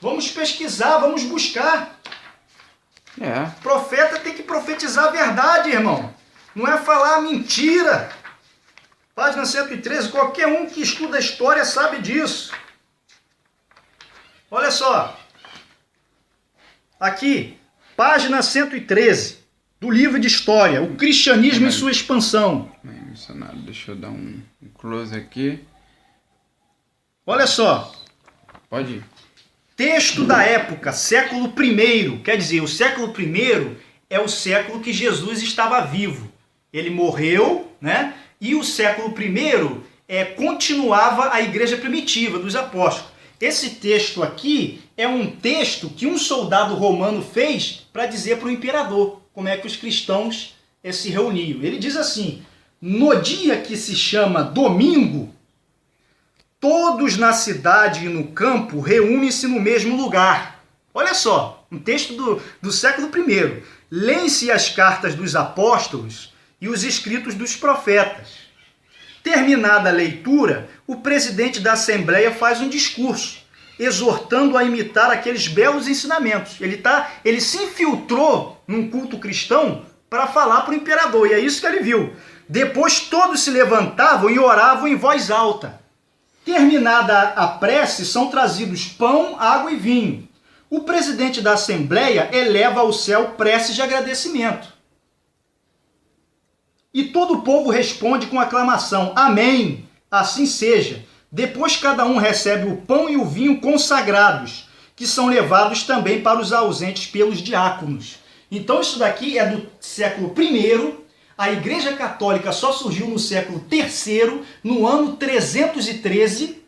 Vamos pesquisar, vamos buscar. Profeta tem que profetizar a verdade, irmão. Não é falar mentira. Página 113, qualquer um que estuda a história sabe disso. Olha só. Aqui, página 113, do livro de História, o cristianismo e sua expansão. Missionário, deixa eu dar um close aqui. Olha só. Pode ir. Texto da época, século I. Quer dizer, o século I é o século que Jesus estava vivo. Ele morreu, né? E o século I continuava a igreja primitiva dos apóstolos. Esse texto aqui é um texto que um soldado romano fez para dizer para o imperador como é que os cristãos se reuniam. Ele diz assim: no dia que se chama domingo, todos na cidade e no campo reúnem-se no mesmo lugar. Olha só, um texto do século I. Leem-se as cartas dos apóstolos e os escritos dos profetas. Terminada a leitura, o presidente da Assembleia faz um discurso, exortando a imitar aqueles belos ensinamentos. Ele se infiltrou num culto cristão para falar para o imperador, e é isso que ele viu. Depois todos se levantavam e oravam em voz alta. Terminada a prece, são trazidos pão, água e vinho. O presidente da Assembleia eleva ao céu preces de agradecimento. E todo o povo responde com aclamação: Amém, assim seja. Depois cada um recebe o pão e o vinho consagrados, que são levados também para os ausentes pelos diáconos. Então isso daqui é do século I. A Igreja Católica só surgiu no século III, no ano 313,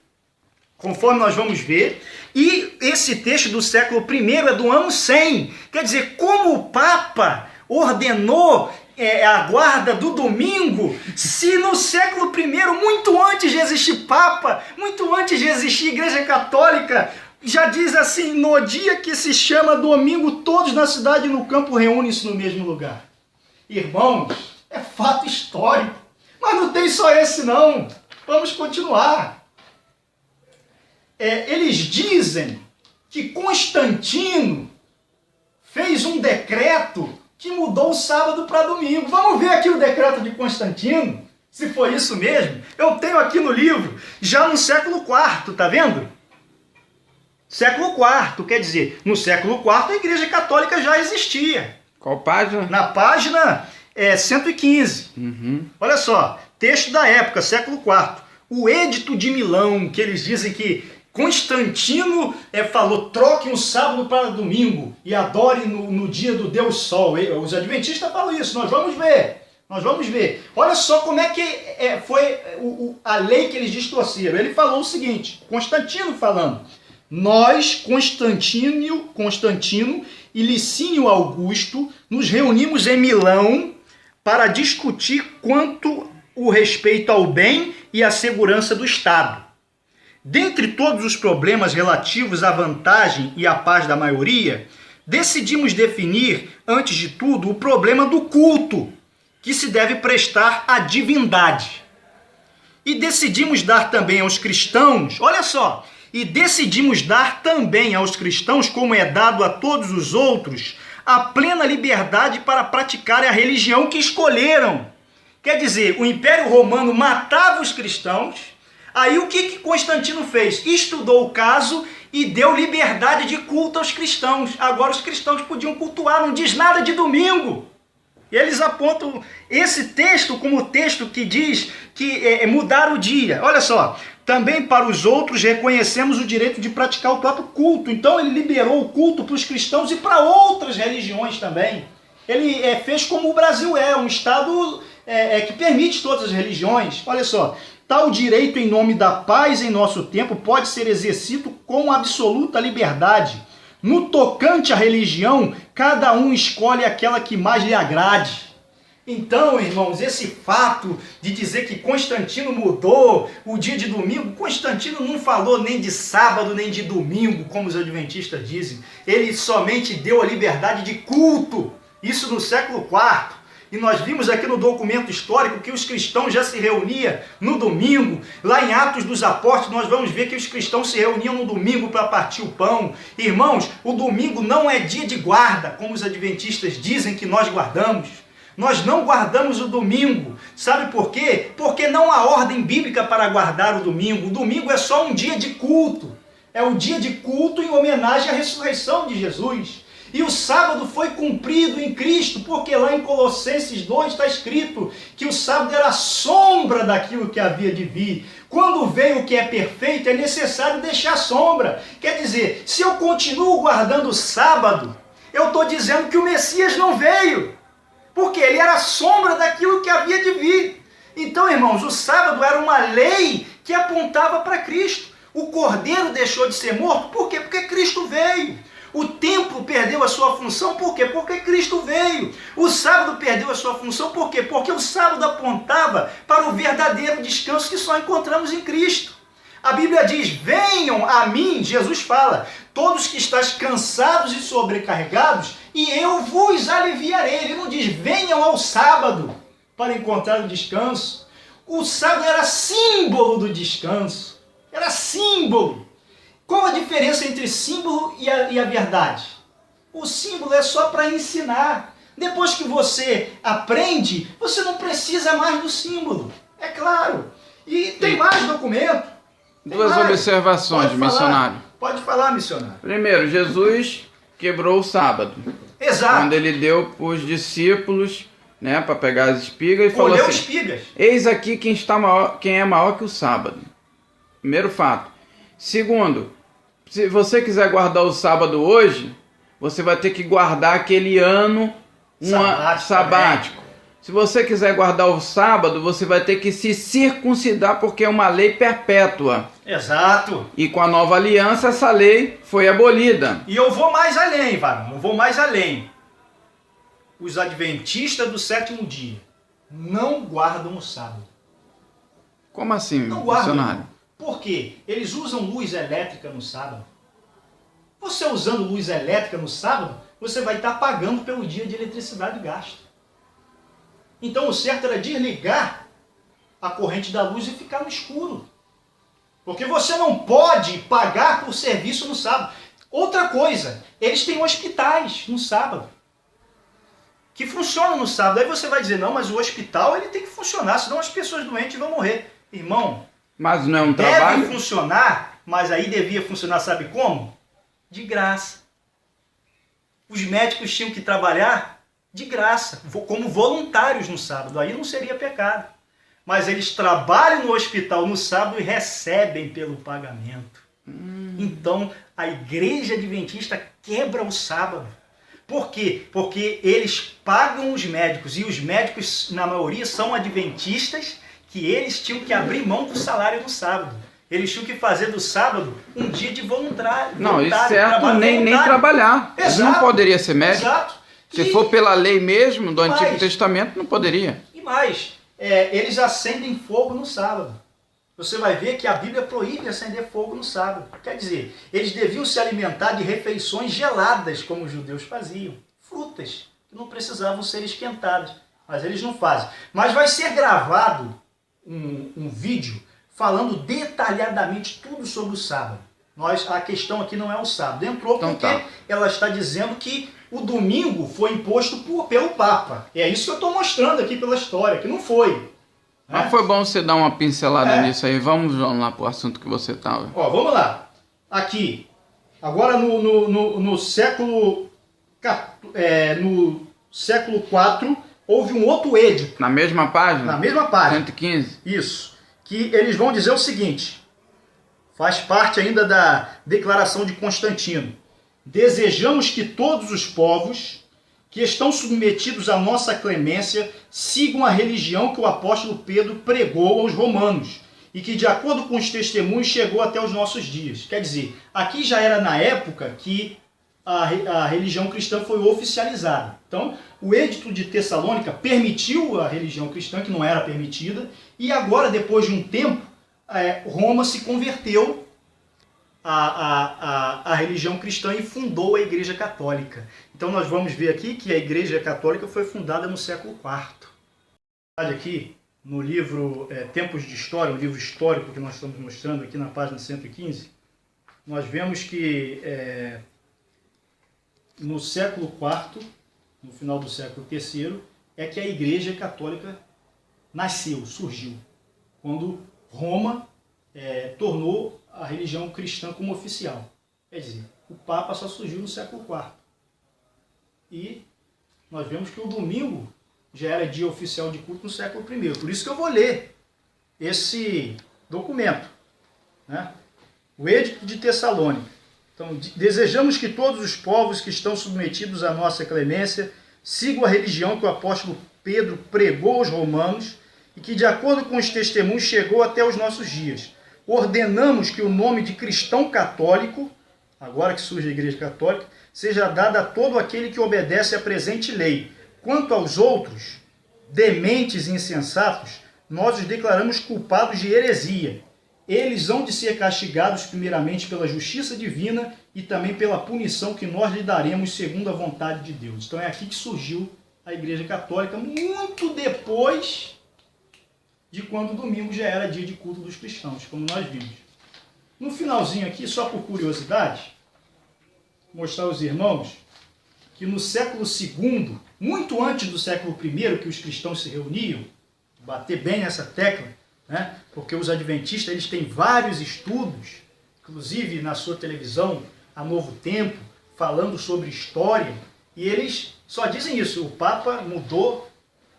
conforme nós vamos ver. E esse texto do século I é do ano 100. Quer dizer, como o Papa ordenou a guarda do domingo, se no século I, muito antes de existir Papa, muito antes de existir Igreja Católica, já diz assim: no dia que se chama domingo, todos na cidade e no campo reúnem-se no mesmo lugar. Irmãos, é fato histórico, mas não tem só esse não. Vamos continuar. Eles dizem que Constantino fez um decreto que mudou o sábado para domingo. Vamos ver aqui o decreto de Constantino, se foi isso mesmo. Eu tenho aqui no livro, já no século IV, tá vendo? Século IV, quer dizer, no século IV a Igreja Católica já existia. Qual página? Na página 115. Olha só, texto da época, século IV. O Edito de Milão, que eles dizem que Constantino falou: troquem o sábado para domingo e adorem no dia do Deus Sol. Os adventistas falam isso, nós vamos ver. Nós vamos ver. Olha só como é que foi a lei que eles distorceram. Ele falou o seguinte, Constantino falando: nós, Constantino e Licínio Augusto, nos reunimos em Milão para discutir quanto o respeito ao bem e à segurança do Estado. Dentre todos os problemas relativos à vantagem e à paz da maioria, decidimos definir, antes de tudo, o problema do culto, que se deve prestar à divindade. E decidimos dar também aos cristãos, olha só, como é dado a todos os outros, a plena liberdade para praticarem a religião que escolheram. Quer dizer, o Império Romano matava os cristãos. Aí o que Constantino fez? Estudou o caso e deu liberdade de culto aos cristãos. Agora os cristãos podiam cultuar, não diz nada de domingo. E eles apontam esse texto como o texto que diz que mudar o dia. Olha só, também para os outros reconhecemos o direito de praticar o próprio culto. Então ele liberou o culto para os cristãos e para outras religiões também. Ele fez como o Brasil um Estado que permite todas as religiões. Olha só, tal direito em nome da paz em nosso tempo pode ser exercido com absoluta liberdade. No tocante à religião, cada um escolhe aquela que mais lhe agrade. Então, irmãos, esse fato de dizer que Constantino mudou o dia de domingo, Constantino não falou nem de sábado nem de domingo, como os adventistas dizem. Ele somente deu a liberdade de culto, isso no século IV. E nós vimos aqui no documento histórico que os cristãos já se reuniam no domingo. Lá em Atos dos Apóstolos nós vamos ver que os cristãos se reuniam no domingo para partir o pão. Irmãos, o domingo não é dia de guarda, como os adventistas dizem que nós guardamos. Nós não guardamos o domingo. Sabe por quê? Porque não há ordem bíblica para guardar o domingo. O domingo é só um dia de culto. É o dia de culto em homenagem à ressurreição de Jesus. E o sábado foi cumprido em Cristo, porque lá em Colossenses 2 está escrito que o sábado era a sombra daquilo que havia de vir. Quando veio o que é perfeito, é necessário deixar sombra. Quer dizer, se eu continuo guardando o sábado, eu estou dizendo que o Messias não veio, porque ele era a sombra daquilo que havia de vir. Então, irmãos, o sábado era uma lei que apontava para Cristo. O cordeiro deixou de ser morto, por quê? Porque Cristo veio. O templo perdeu a sua função, por quê? Porque Cristo veio. O sábado perdeu a sua função, por quê? Porque o sábado apontava para o verdadeiro descanso que só encontramos em Cristo. A Bíblia diz, venham a mim, Jesus fala, todos que estáis cansados e sobrecarregados, e eu vos aliviarei. Ele não diz, venham ao sábado para encontrar o descanso. O sábado era símbolo do descanso. Era símbolo. Qual a diferença entre símbolo e a verdade? O símbolo é só para ensinar. Depois que você aprende, você não precisa mais do símbolo. É claro. E tem mais documento. Duas observações, missionário. Pode falar, missionário. Primeiro, Jesus quebrou o sábado. Exato. Quando ele deu para os discípulos, né, para pegar as espigas e falou assim, espigas. Eis aqui quem é maior que o sábado. Primeiro fato. Segundo, se você quiser guardar o sábado hoje, você vai ter que guardar aquele ano sabático. Se você quiser guardar o sábado, você vai ter que se circuncidar, porque é uma lei perpétua. Exato. E com a nova aliança, essa lei foi abolida. E eu vou mais além, varão. Eu vou mais além. Os adventistas do sétimo dia não guardam o sábado. Como assim, não guardam, missionário? Por quê? Eles usam luz elétrica no sábado. Você usando luz elétrica no sábado, você vai estar pagando pelo dia de eletricidade gasto. Então o certo era desligar a corrente da luz e ficar no escuro. Porque você não pode pagar por serviço no sábado. Outra coisa, eles têm hospitais no sábado, que funcionam no sábado. Aí você vai dizer, não, mas o hospital ele tem que funcionar, senão as pessoas doentes vão morrer. Irmão, mas não é um trabalho? deve funcionar, mas aí devia funcionar, sabe como? De graça. Os médicos tinham que trabalhar de graça, como voluntários no sábado, aí não seria pecado. Mas eles trabalham no hospital no sábado e recebem pelo pagamento. Então, a igreja adventista quebra o sábado. Por quê? Porque eles pagam os médicos, e os médicos, na maioria, são adventistas, que eles tinham que abrir mão do salário no sábado. Eles tinham que fazer do sábado um dia de voluntário. Não, isso certo, nem trabalhar. Exato. Ele não poderia ser médico. Exato. Se for pela lei mesmo do Antigo Testamento, não poderia. E mais, eles acendem fogo no sábado. Você vai ver que a Bíblia proíbe acender fogo no sábado. Quer dizer, eles deviam se alimentar de refeições geladas, como os judeus faziam. Frutas, que não precisavam ser esquentadas. Mas eles não fazem. Mas vai ser gravado um vídeo falando detalhadamente tudo sobre o sábado. A questão aqui não é o sábado. Entrou porque ela está dizendo que o domingo foi imposto pelo Papa. É isso que eu estou mostrando aqui pela história, que não foi. Mas foi bom você dar uma pincelada nisso aí. Vamos lá para o assunto que você estava. Ó, vamos lá. Aqui. Agora no século IV, houve um outro edito. Na mesma página? Na mesma página. 115. Isso. Que eles vão dizer o seguinte. Faz parte ainda da declaração de Constantino. Desejamos que todos os povos que estão submetidos à nossa clemência sigam a religião que o apóstolo Pedro pregou aos romanos e que, de acordo com os testemunhos, chegou até os nossos dias. Quer dizer, aqui já era na época que a religião cristã foi oficializada. Então, o Edito de Tessalônica permitiu a religião cristã, que não era permitida, e agora, depois de um tempo, Roma se converteu a religião cristã e fundou a Igreja Católica. Então nós vamos ver aqui que a Igreja Católica foi fundada no século IV. Aqui no livro Tempos de História, um livro histórico que nós estamos mostrando aqui na página 115, nós vemos que no século IV, no final do século III, é que a Igreja Católica nasceu, surgiu, quando Roma tornou a religião cristã como oficial. Quer dizer, o Papa só surgiu no século IV. E nós vemos que o domingo já era dia oficial de culto no século I. Por isso que eu vou ler esse documento, né? O Edito de Tessalônica. Então, desejamos que todos os povos que estão submetidos à nossa clemência sigam a religião que o apóstolo Pedro pregou aos romanos e que, de acordo com os testemunhos, chegou até os nossos dias. Ordenamos que o nome de cristão católico, agora que surge a Igreja Católica, seja dado a todo aquele que obedece à presente lei. Quanto aos outros, dementes e insensatos, nós os declaramos culpados de heresia. Eles hão de ser castigados primeiramente pela justiça divina e também pela punição que nós lhe daremos segundo a vontade de Deus. Então é aqui que surgiu a Igreja Católica, muito depois de quando o domingo já era dia de culto dos cristãos, como nós vimos. No finalzinho aqui, só por curiosidade, mostrar aos irmãos que no século II, muito antes do século I, que os cristãos se reuniam, bater bem nessa tecla, né? Porque os adventistas eles têm vários estudos, inclusive na sua televisão, a Novo Tempo, falando sobre história, e eles só dizem isso: o Papa mudou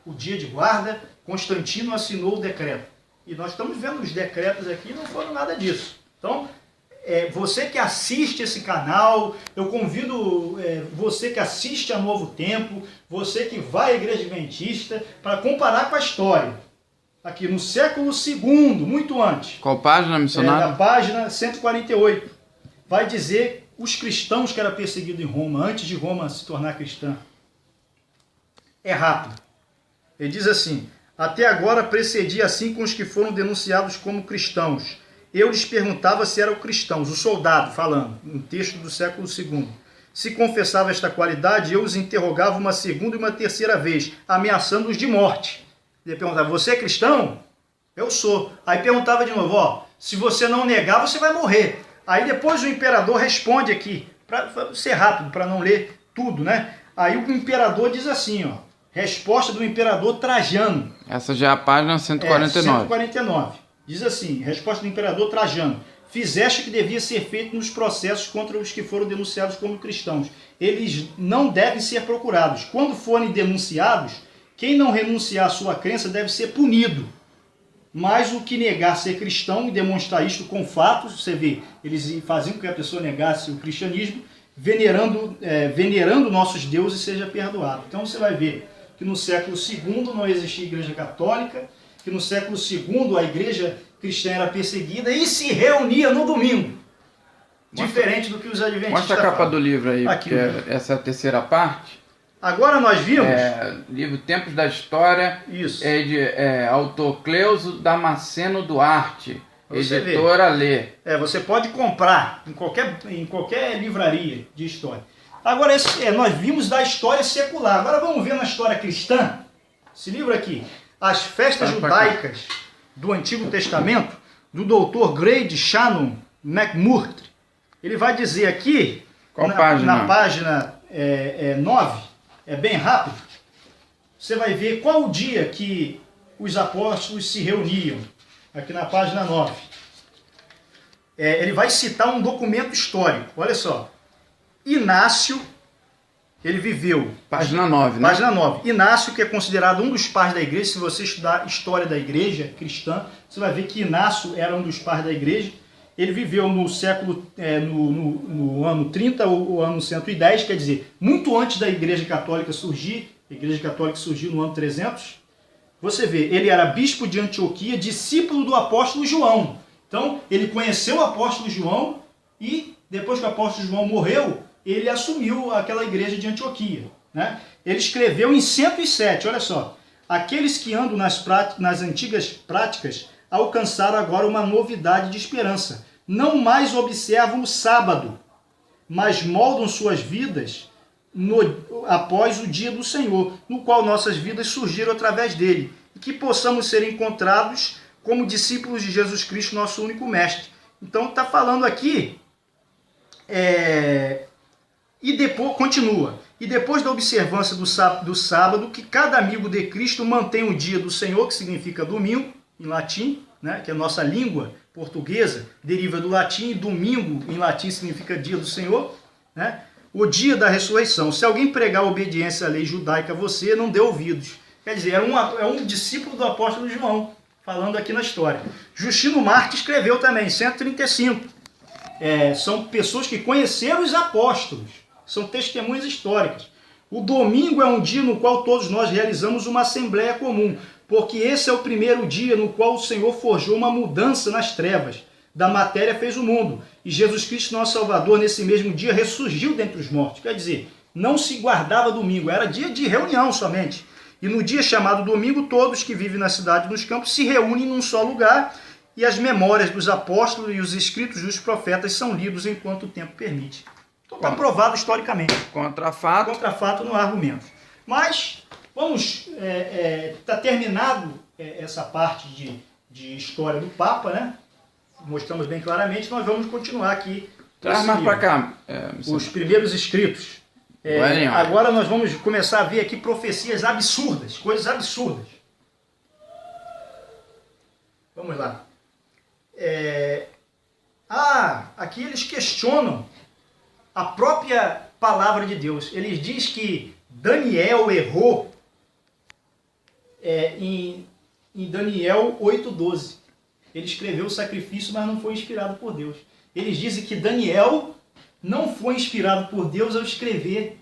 o dia de guarda, Constantino assinou o decreto. E nós estamos vendo os decretos aqui, não foram nada disso. Então, você que assiste esse canal, eu convido você que assiste a Novo Tempo, você que vai à Igreja Adventista, para comparar com a história. Aqui no século II, muito antes. Qual página, missionário? Na página 148. Vai dizer os cristãos que eram perseguidos em Roma, antes de Roma se tornar cristã. É rápido. Ele diz assim: até agora procedi assim com os que foram denunciados como cristãos. Eu lhes perguntava se eram cristãos, o soldado falando, um texto do século II. Se confessava esta qualidade, eu os interrogava uma segunda e uma terceira vez, ameaçando-os de morte. Ele perguntava: você é cristão? Eu sou. Aí perguntava de novo: se você não negar, você vai morrer. Aí depois o imperador responde aqui, para ser rápido, para não ler tudo, né? Aí o imperador diz assim, resposta do imperador Trajano. Essa já é a página 149. 149. Diz assim, resposta do imperador Trajano: fizeste o que devia ser feito nos processos contra os que foram denunciados como cristãos. Eles não devem ser procurados. Quando forem denunciados, quem não renunciar à sua crença deve ser punido. Mas o que negar ser cristão e demonstrar isto com fatos, você vê, eles faziam com que a pessoa negasse o cristianismo, venerando nossos deuses, seja perdoado. Então você vai ver que no século II não existia igreja católica, que no século II a igreja cristã era perseguida e se reunia no domingo. Diferente do que os adventistas Mostra a capa falam. do livro aí, Aqui, porque essa é a terceira parte. Agora nós vimos... livro Tempos da História, Isso. autor Cleuso Damasceno Duarte, Você editora Lê. Você pode comprar em qualquer livraria de história. Agora, nós vimos da história secular. Agora vamos ver na história cristã. Esse livro aqui, As Festas Judaicas do Antigo Testamento, do Dr. Grady Shannon McMurtry. Ele vai dizer aqui, na página 9, é bem rápido, você vai ver qual o dia que os apóstolos se reuniam, aqui na página 9. Ele vai citar um documento histórico, olha só. Inácio, ele viveu... Página 9, né? Página 9. Inácio, que é considerado um dos pais da igreja, se você estudar a história da igreja cristã, você vai ver que Inácio era um dos pais da igreja. Ele viveu no século, no ano 30 ou ano 110, quer dizer, muito antes da Igreja Católica surgir. A Igreja Católica surgiu no ano 300. Você vê, ele era bispo de Antioquia, discípulo do apóstolo João. Então, ele conheceu o apóstolo João e, depois que o apóstolo João morreu, ele assumiu aquela igreja de Antioquia, né? Ele escreveu em 107, olha só: aqueles que andam nas antigas práticas alcançaram agora uma novidade de esperança. não mais observam o sábado, mas moldam suas vidas após o dia do Senhor, no qual nossas vidas surgiram através dele, e que possamos ser encontrados como discípulos de Jesus Cristo, nosso único mestre. Então está falando aqui, e depois continua, e depois da observância do sábado, que cada amigo de Cristo mantém o dia do Senhor, que significa domingo, em latim, né, que é a nossa língua portuguesa, deriva do latim, e domingo em latim significa dia do Senhor, né? O dia da ressurreição. Se alguém pregar a obediência à lei judaica a você, não dê ouvidos. Quer dizer, é um discípulo do apóstolo João, falando aqui na história. Justino Marte escreveu também, 135. São pessoas que conheceram os apóstolos, são testemunhas históricas. O domingo é um dia no qual todos nós realizamos uma assembleia comum, porque esse é o primeiro dia no qual o Senhor forjou uma mudança nas trevas. Da matéria fez o mundo. E Jesus Cristo, nosso Salvador, nesse mesmo dia ressurgiu dentre os mortos. Quer dizer, não se guardava domingo, era dia de reunião somente. E no dia chamado domingo, todos que vivem na cidade e nos campos se reúnem num só lugar, e as memórias dos apóstolos e os escritos dos profetas são lidos enquanto o tempo permite. Então está provado historicamente. Contra fato. Contra fato não há argumento. Mas, vamos... Está terminado essa parte de história do Papa, né? Mostramos bem claramente, nós vamos continuar aqui. Traz mais para cá. Os primeiros escritos. Agora nós vamos começar a ver aqui profecias absurdas, coisas absurdas. Vamos lá. Aqui eles questionam a própria palavra de Deus. Eles dizem que Daniel errou em Daniel 8:12. Ele escreveu o sacrifício, mas não foi inspirado por Deus. Eles dizem que Daniel não foi inspirado por Deus ao escrever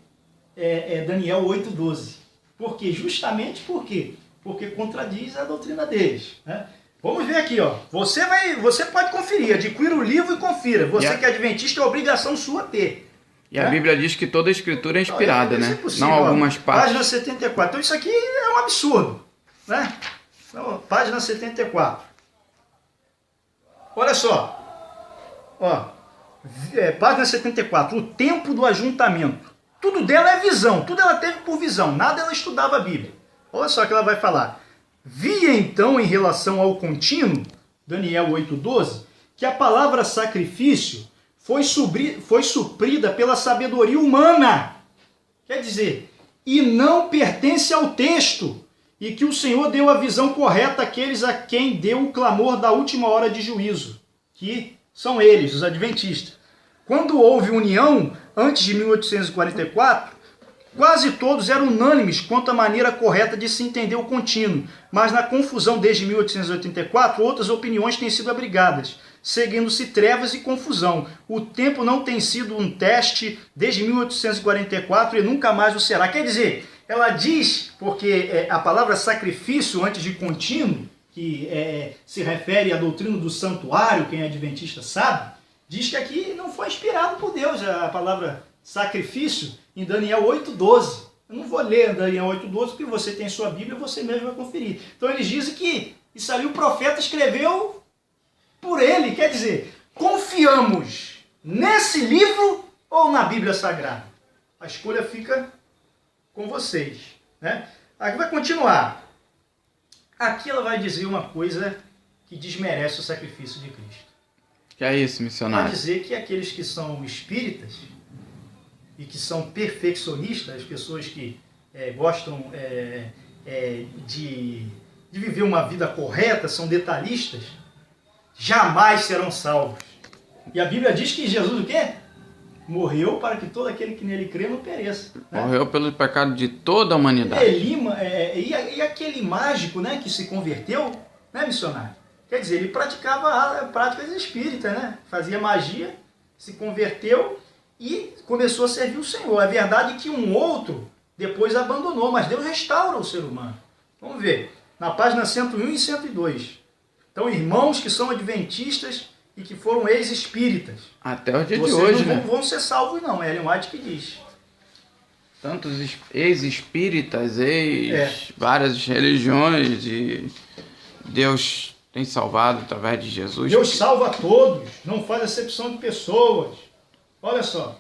Daniel 8:12. Por quê? Justamente por quê? Porque contradiz a doutrina deles, né? Vamos ver aqui, ó. Você pode conferir, adquira o livro e confira. Você que é adventista, é obrigação sua ter. E a Bíblia diz que toda a escritura é inspirada, né? Não algumas partes. Página 74. Então isso aqui é um absurdo, né? Então, página 74. Olha só, página 74, o tempo do ajuntamento. Tudo dela é visão, tudo ela teve por visão, nada ela estudava a Bíblia. Olha só o que ela vai falar. Via então em relação ao contínuo, Daniel 8:12, que a palavra sacrifício foi suprida pela sabedoria humana. Quer dizer, e não pertence ao texto. E que o Senhor deu a visão correta àqueles a quem deu o clamor da última hora de juízo, que são eles, os adventistas. Quando houve união, antes de 1844, quase todos eram unânimes quanto à maneira correta de se entender o contínuo, mas na confusão desde 1884, outras opiniões têm sido abrigadas, seguindo-se trevas e confusão. O tempo não tem sido um teste desde 1844 e nunca mais o será. Quer dizer... Ela diz, porque a palavra sacrifício antes de contínuo, que se refere à doutrina do santuário, quem é adventista sabe, diz que aqui não foi inspirado por Deus a palavra sacrifício em Daniel 8:12. Eu não vou ler Daniel 8:12 porque você tem sua Bíblia e você mesmo vai conferir. Então eles dizem que isso ali o profeta escreveu por ele. Quer dizer, confiamos nesse livro ou na Bíblia Sagrada? A escolha fica... com vocês, né? Aqui vai continuar. Aqui ela vai dizer uma coisa que desmerece o sacrifício de Cristo. Que é isso, missionário? Vai dizer que aqueles que são espíritas e que são perfeccionistas, as pessoas que gostam de viver uma vida correta, são detalhistas, jamais serão salvos. E a Bíblia diz que Jesus o quê? Morreu para que todo aquele que nele crê não pereça. Né? Morreu pelo pecado de toda a humanidade. E aquele mágico, né, que se converteu, né, missionário? Quer dizer, ele praticava práticas espíritas, né? Fazia magia, se converteu e começou a servir o Senhor. É verdade que um outro depois abandonou, mas Deus restaura o ser humano. Vamos ver, na página 101 e 102. Então, irmãos que são adventistas e que foram ex-espíritas. Até o dia de Vocês hoje, não né? vão ser salvos não, é Ellen White que diz. Tantos ex-espíritas, várias religiões, e Deus tem salvado através de Jesus. Deus salva a todos, não faz acepção de pessoas. Olha só.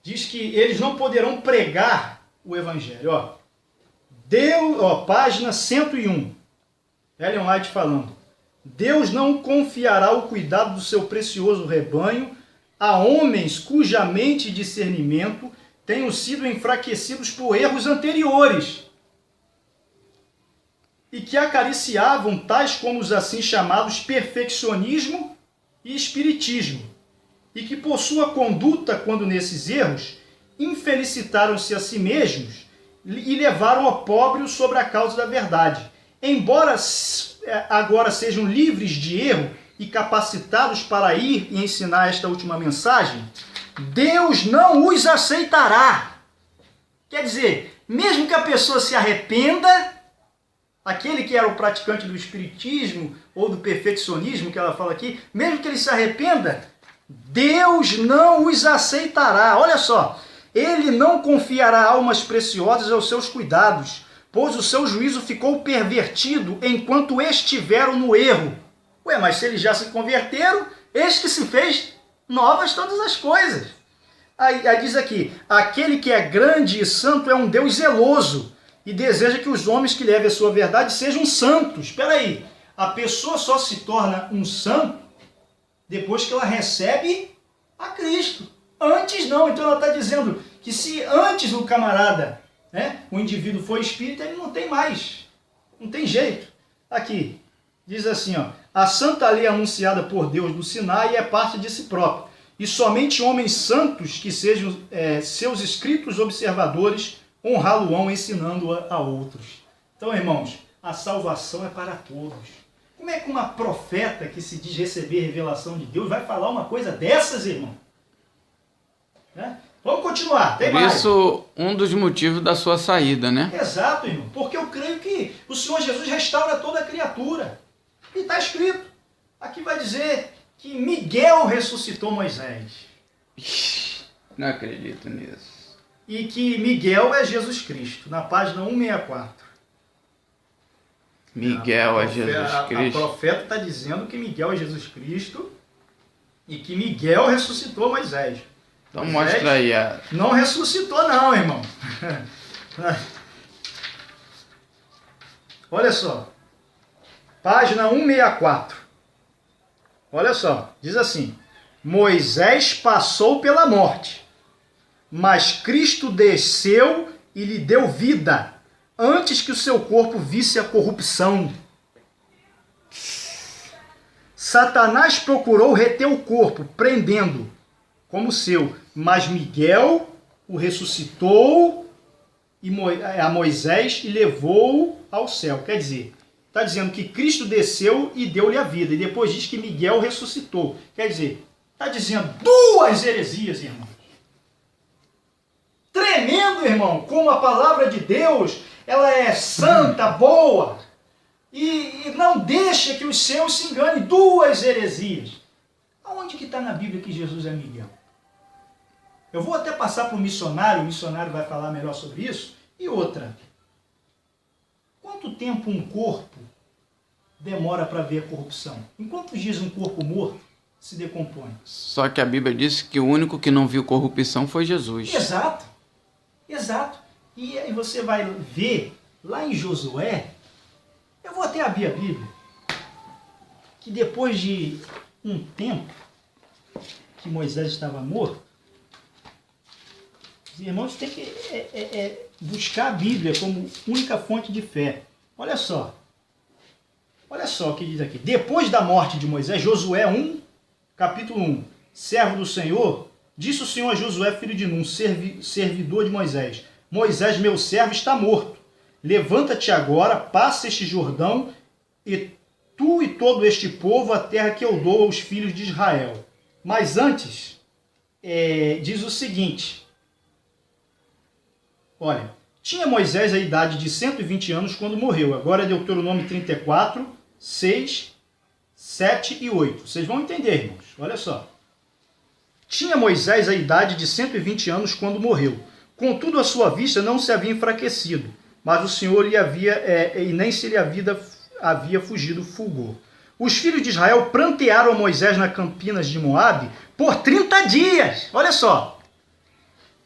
Diz que eles não poderão pregar o evangelho. Página 101. Ellen White falando. Deus não confiará o cuidado do seu precioso rebanho a homens cuja mente e discernimento tenham sido enfraquecidos por erros anteriores e que acariciavam tais como os assim chamados perfeccionismo e espiritismo, e que por sua conduta, quando nesses erros, infelicitaram-se a si mesmos e levaram opróbrio sobre a causa da verdade. Embora agora sejam livres de erro e capacitados para ir e ensinar esta última mensagem, Deus não os aceitará. Quer dizer, mesmo que a pessoa se arrependa, aquele que era o praticante do espiritismo ou do perfeccionismo que ela fala aqui, mesmo que ele se arrependa, Deus não os aceitará. Olha só, ele não confiará almas preciosas aos seus cuidados, pois o seu juízo ficou pervertido enquanto estiveram no erro. Mas se eles já se converteram, eis que se fez novas todas as coisas. Aí diz aqui, aquele que é grande e santo é um Deus zeloso e deseja que os homens que levem a sua verdade sejam santos. Espera aí, a pessoa só se torna um santo depois que ela recebe a Cristo. Antes não. Então ela está dizendo que se antes o camarada, o indivíduo foi espírita, ele não tem mais. Não tem jeito. Aqui, diz assim, a santa lei anunciada por Deus do Sinai é parte de si próprio. E somente homens santos que sejam seus escritos observadores honrá-lo-ão ensinando a outros. Então, irmãos, a salvação é para todos. Como é que uma profeta que se diz receber revelação de Deus vai falar uma coisa dessas, irmão? Vamos continuar, tem mais. Por isso, um dos motivos da sua saída, né? Exato, irmão, porque eu creio que o Senhor Jesus restaura toda a criatura. E está escrito, aqui vai dizer que Miguel ressuscitou Moisés. Não acredito nisso. E que Miguel é Jesus Cristo, na página 164. Miguel é Jesus Cristo. A profeta está dizendo que Miguel é Jesus Cristo e que Miguel ressuscitou Moisés. Então mostra aí. Não ressuscitou não, irmão. Olha só. Página 164. Olha só. Diz assim. Moisés passou pela morte, mas Cristo desceu e lhe deu vida, antes que o seu corpo visse a corrupção. Satanás procurou reter o corpo, prendendo como seu, mas Miguel o ressuscitou a Moisés e levou-o ao céu. Quer dizer, está dizendo que Cristo desceu e deu-lhe a vida, e depois diz que Miguel ressuscitou. Quer dizer, está dizendo duas heresias, irmão. Tremendo, irmão, como a palavra de Deus, ela é santa, boa, e não deixa que os seus se enganem. Duas heresias. Aonde que está na Bíblia que Jesus é Miguel? Eu vou até passar para o missionário vai falar melhor sobre isso. E outra, quanto tempo um corpo demora para ver a corrupção? Em quantos dias um corpo morto se decompõe? Só que a Bíblia diz que o único que não viu corrupção foi Jesus. Exato, exato. E aí você vai ver lá em Josué, eu vou até abrir a Bíblia, que depois de um tempo que Moisés estava morto, os irmãos têm que buscar a Bíblia como única fonte de fé. Olha só o que diz aqui. Depois da morte de Moisés, Josué 1, capítulo 1. Servo do Senhor, disse o Senhor a Josué, filho de Nun, servidor de Moisés: Moisés, meu servo, está morto. Levanta-te agora, passa este Jordão, e tu e todo este povo a terra que eu dou aos filhos de Israel. Mas antes, diz o seguinte. Olha, tinha Moisés a idade de 120 anos quando morreu. Agora é Deuteronômio 34, 6, 7 e 8. Vocês vão entender, irmãos. Olha só. Tinha Moisés a idade de 120 anos quando morreu. Contudo, a sua vista não se havia enfraquecido, mas o Senhor lhe havia, e nem se lhe havia fugido fulgor. Os filhos de Israel prantearam a Moisés nas campinas de Moabe por 30 dias. Olha só.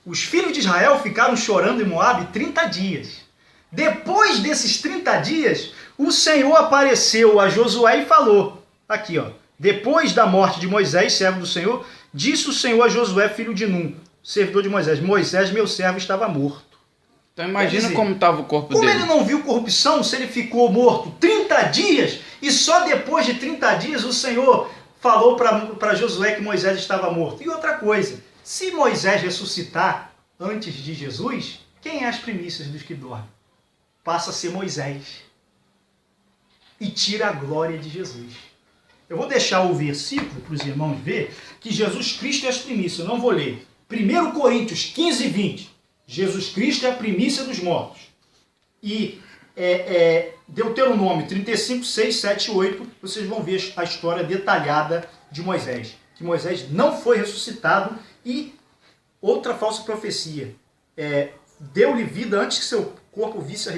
Os filhos de Israel ficaram chorando em Moabe 30 dias. Depois desses 30 dias, o Senhor apareceu a Josué e falou. Aqui, ó. Depois da morte de Moisés, servo do Senhor, disse o Senhor a Josué, filho de Num, servidor de Moisés: Moisés, meu servo, estava morto. Então imagina como estava o corpo como dele. Como ele não viu corrupção, se ele ficou morto 30 dias, e só depois de 30 dias o Senhor falou para Josué que Moisés estava morto. E outra coisa, se Moisés ressuscitar antes de Jesus, quem é as primícias dos que dormem? Passa a ser Moisés. E tira a glória de Jesus. Eu vou deixar o versículo para os irmãos ver que Jesus Cristo é as primícias. Eu não vou ler. 1 Coríntios 15, 20. Jesus Cristo é a primícia dos mortos. E Deuteronômio 35, 6, 7 e 8, vocês vão ver a história detalhada de Moisés. Que Moisés não foi ressuscitado e outra falsa profecia. Deu-lhe vida antes que seu corpo visse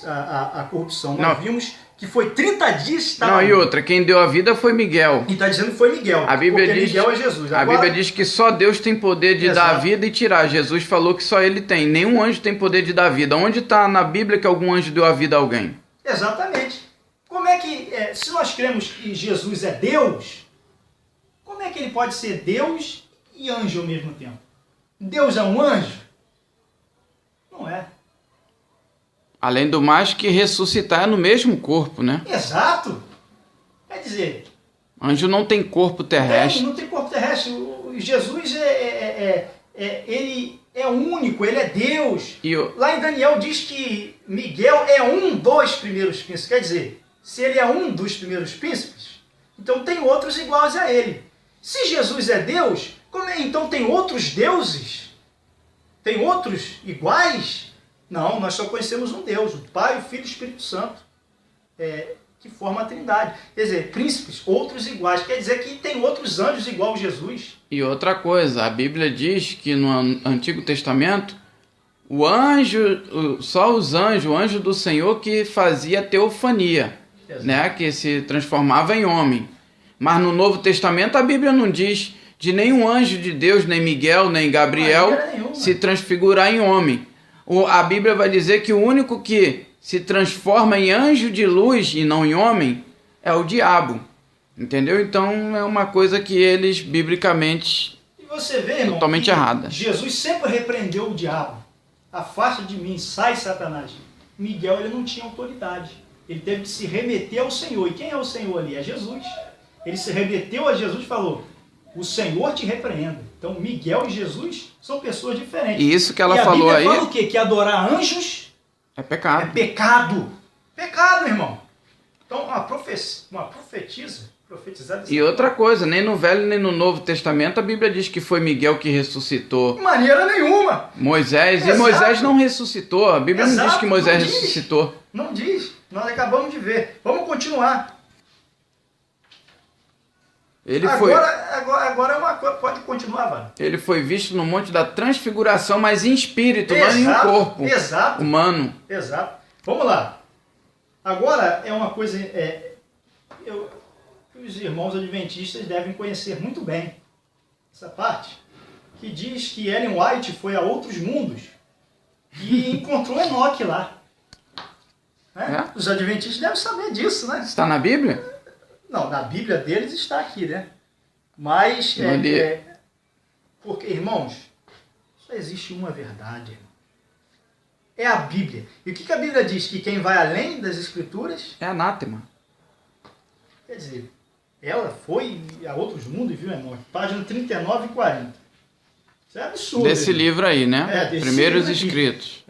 a corrupção. Nós vimos que foi 30 dias... Não, e outra, quem deu a vida foi Miguel. E está dizendo que foi Miguel, a Bíblia diz, Miguel é Jesus. Agora, a Bíblia diz que só Deus tem poder de dar a vida e tirar. Jesus falou que só Ele tem. Nenhum anjo tem poder de dar a vida. Onde está na Bíblia que algum anjo deu a vida a alguém? Exatamente. Como é que, se nós cremos que Jesus é Deus, como é que Ele pode ser Deus e anjo ao mesmo tempo? Deus é um anjo? Não é. Além do mais, que ressuscitar é no mesmo corpo, né? Exato. Quer dizer... Anjo não tem corpo terrestre. Não tem corpo terrestre. Jesus ele é único, ele é Deus. Lá em Daniel diz que Miguel é um dos primeiros príncipes. Quer dizer, se ele é um dos primeiros príncipes, então tem outros iguais a ele. Se Jesus é Deus, então tem outros deuses? Tem outros iguais? Não, nós só conhecemos um Deus, o Pai, o Filho e o Espírito Santo, que forma a Trindade. Quer dizer, príncipes, outros iguais. Quer dizer que tem outros anjos igual a Jesus. E outra coisa, a Bíblia diz que no Antigo Testamento, o anjo, só os anjos, o anjo do Senhor que fazia teofania, né, que se transformava em homem. Mas no Novo Testamento a Bíblia não diz de nenhum anjo de Deus, nem Miguel, nem Gabriel, se transfigurar em homem. A Bíblia vai dizer que o único que se transforma em anjo de luz e não em homem é o diabo. Entendeu? Então é uma coisa que eles, biblicamente, e você vê, irmão, totalmente errada. Jesus sempre repreendeu o diabo. Afasta de mim, sai Satanás. Miguel, ele não tinha autoridade. Ele teve que se remeter ao Senhor. E quem é o Senhor ali? É Jesus. Ele se remeteu a Jesus e falou: o Senhor te repreenda. Então Miguel e Jesus são pessoas diferentes. E isso que ela falou aí... a Bíblia fala o quê? Que adorar anjos é pecado. É pecado. Pecado, irmão. Então uma profetizar... E outra coisa, nem no Velho nem no Novo Testamento a Bíblia diz que foi Miguel que ressuscitou. De maneira nenhuma. Moisés. Exato. E Moisés não ressuscitou. A Bíblia não diz que Moisés ressuscitou. Não diz. Nós acabamos de ver. Vamos continuar. Agora é uma coisa, pode continuar, Vale. Ele foi visto no Monte da Transfiguração, mas em espírito, não em um corpo humano. Exato. Vamos lá. Agora é uma coisa que os irmãos adventistas devem conhecer muito bem. Essa parte que diz que Ellen White foi a outros mundos e encontrou Enoque lá. Né? Os adventistas devem saber disso, né? Está na Bíblia? Não, na Bíblia deles está aqui, né? Mas, porque, irmãos, só existe uma verdade. É a Bíblia. E o que a Bíblia diz? Que quem vai além das Escrituras... é anátema. Quer dizer, ela foi a outros mundos e viu Enoque. Página 39 e 40. Isso é absurdo. Desse livro aí, né? Primeiros escritos.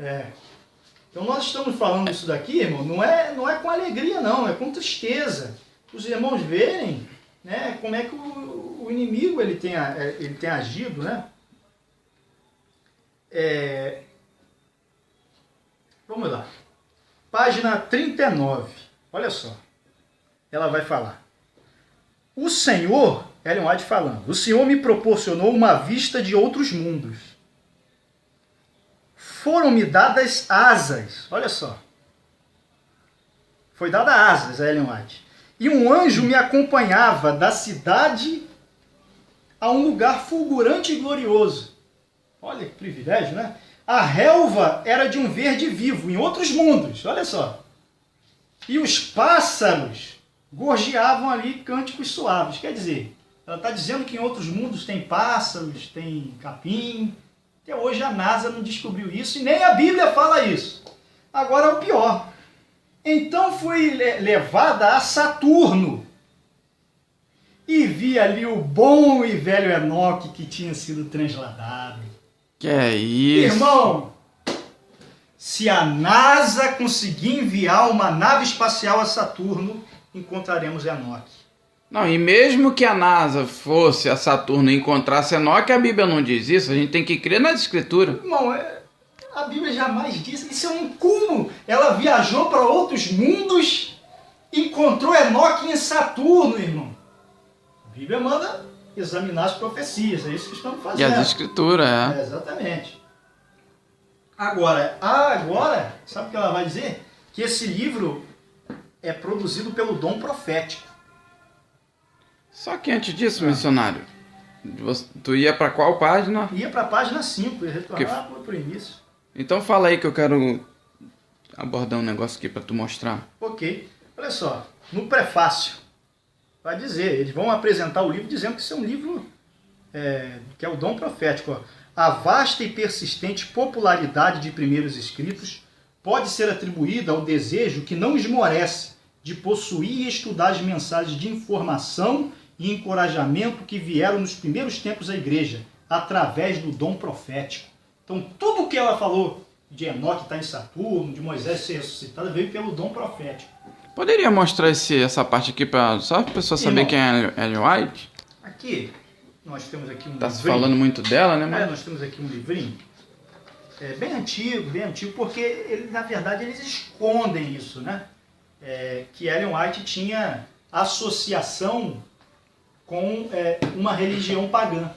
Então nós estamos falando isso daqui, irmão, não é com alegria, não. É com tristeza. Os irmãos verem, né, como é que o inimigo ele tem agido, né? Vamos lá. Página 39. Olha só. Ela vai falar. O Senhor, Ellen White falando, o Senhor me proporcionou uma vista de outros mundos. foram-me dadas asas. Olha só. Foi dada asas a Ellen White. E um anjo me acompanhava da cidade a um lugar fulgurante e glorioso. Olha que privilégio, né? A relva era de um verde vivo, em outros mundos, olha só. E os pássaros gorjeavam ali cânticos suaves. Quer dizer, ela está dizendo que em outros mundos tem pássaros, tem capim. Até hoje a NASA não descobriu isso e nem a Bíblia fala isso. Agora o pior. Então fui levada a Saturno e vi ali o bom e velho Enoque que tinha sido transladado. Que é isso? Irmão, se a NASA conseguir enviar uma nave espacial a Saturno, encontraremos Enoque. Não, e mesmo que a NASA fosse a Saturno e encontrasse Enoque, a Bíblia não diz isso, a gente tem que crer nas escrituras. Irmão, a Bíblia jamais disse, isso é um cúmulo. Ela viajou para outros mundos, encontrou Enoque em Saturno, irmão. A Bíblia manda examinar as profecias, é isso que estamos fazendo. E as escrituras, é. Exatamente. Agora, sabe o que ela vai dizer? Que esse livro é produzido pelo dom profético. Só que antes disso, missionário, tu ia para qual página? Ia para a página 5, ia retornar para o início. Então fala aí que eu quero abordar um negócio aqui para tu mostrar. Ok. Olha só, no prefácio, vai dizer, eles vão apresentar o livro dizendo que isso é um livro que é o dom profético. Ó. A vasta e persistente popularidade de primeiros escritos pode ser atribuída ao desejo que não esmorece de possuir e estudar as mensagens de informação e encorajamento que vieram nos primeiros tempos da igreja, através do dom profético. Então, tudo o que ela falou de Enoque estar em Saturno, de Moisés ser ressuscitado, veio pelo dom profético. Poderia mostrar essa parte aqui só para a pessoa saber quem é Ellen White? Aqui, nós temos aqui um livrinho. Tá se falando muito dela, né? Mas... nós temos aqui um livrinho, bem antigo, porque, na verdade, eles escondem isso, né? Que Ellen White tinha associação com uma religião pagã.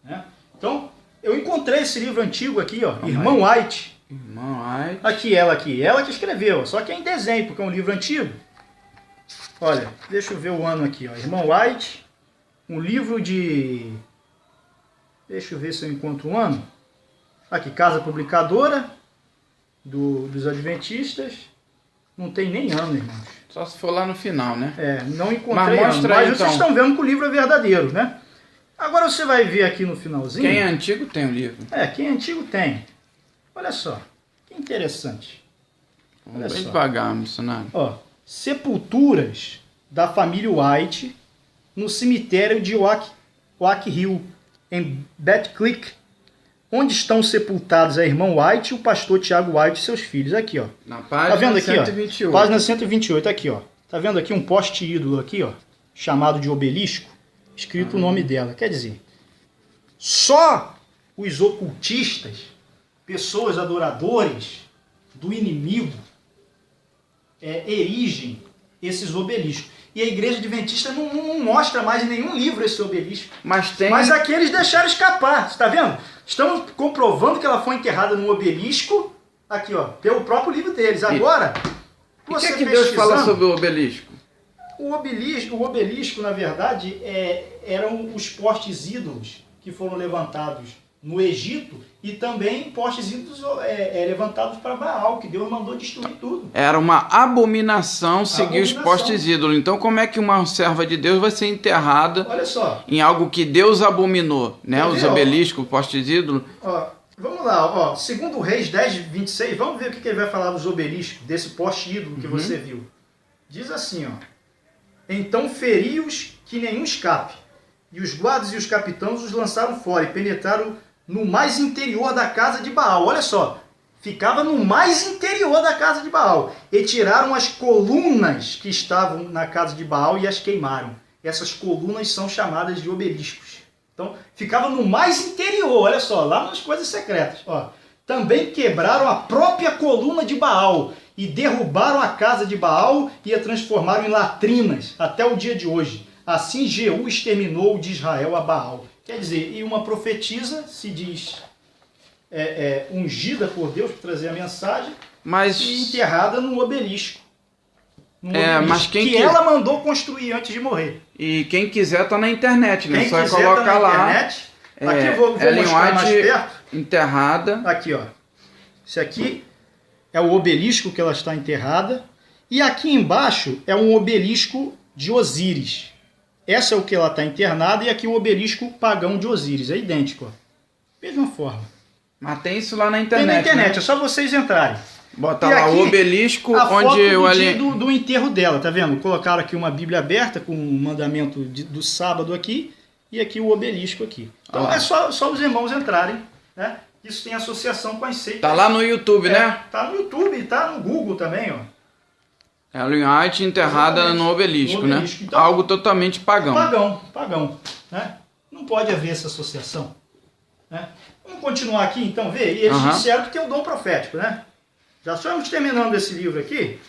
Né? Então, eu encontrei esse livro antigo aqui, ó, Irmão White. Irmão White. Aqui, ela que escreveu, só que é em desenho, porque é um livro antigo. Olha, deixa eu ver o ano aqui, ó, Irmão White, um livro de... Deixa eu ver se eu encontro um ano. Aqui, Casa Publicadora, dos Adventistas. Não tem nem ano, irmãos. Só se for lá no final, né? Não encontrei ano, mas vocês estão vendo que o livro é verdadeiro, né? Agora você vai ver aqui no finalzinho... Quem é antigo tem o livro. Quem é antigo tem. Olha só, que interessante. Vamos bem devagar, missionário. Ó, sepulturas da família White no cemitério de Oak Hill, em Betclic, onde estão sepultados a irmã White e o pastor Tiago White e seus filhos. Aqui, ó. Na página tá vendo aqui, 128. Ó, página 128, aqui, ó. Tá vendo aqui um poste ídolo aqui, ó, chamado de obelisco, escrito o nome dela. Quer dizer, só os ocultistas, pessoas adoradores do inimigo, erigem esses obeliscos. E a igreja adventista não mostra mais em nenhum livro esse obelisco. Mas aqui eles deixaram escapar. Você está vendo? Estamos comprovando que ela foi enterrada num obelisco, aqui, ó, pelo próprio livro deles. Agora, o que é que Deus fala sobre o obelisco? O obelisco, na verdade, eram os postes ídolos que foram levantados no Egito e também postes ídolos levantados para Baal, que Deus mandou destruir tudo. Era uma abominação seguir os postes ídolos. Então, como é que uma serva de Deus vai ser enterrada em algo que Deus abominou? Né? Os obeliscos, postes ídolos. Vamos lá, segundo Reis 10, 26, vamos ver o que ele vai falar dos obeliscos, desse poste ídolo que você viu. Diz assim, ó. Então feri-os que nenhum escape, e os guardas e os capitães os lançaram fora e penetraram no mais interior da casa de Baal. Olha só, ficava no mais interior da casa de Baal. E tiraram as colunas que estavam na casa de Baal e as queimaram. Essas colunas são chamadas de obeliscos. Então, ficava no mais interior, olha só, lá nas coisas secretas. Ó. Também quebraram a própria coluna de Baal e derrubaram a casa de Baal e a transformaram em latrinas até o dia de hoje. Assim Jeú exterminou de Israel a Baal. Quer dizer, e uma profetisa se diz ungida por Deus para trazer a mensagem, Mas, e enterrada num obelisco. mas que ela mandou construir antes de morrer. E quem quiser tá na internet, né? Quem Só quiser colocar tá na lá. internet. Aqui eu vou Ellen mostrar mais White perto. enterrada. Aqui, ó. Esse aqui é o obelisco que ela está enterrada. E aqui embaixo é um obelisco de Osíris. Essa é o que ela está internada. E aqui o obelisco pagão de Osíris. É idêntico, ó. Mesma forma. Mas tem isso lá na internet. Tem na internet, né? é só vocês entrarem. Bota E lá aqui, o obelisco a onde foto o Ellen... do enterro dela, tá vendo? Colocaram aqui uma Bíblia aberta com o mandamento do sábado aqui e aqui o obelisco aqui. Então é só os irmãos entrarem, né? Isso tem associação com as seitas. Tá lá no YouTube, né? Tá no YouTube e tá no Google também, ó. Ellen White enterrada Exatamente. no obelisco, No né? obelisco. Então, Algo totalmente pagão. Pagão, né? Não pode haver essa associação, né? Vamos continuar aqui então, ver. E eles disseram que tem o dom profético, né? Já estamos terminando esse livro aqui.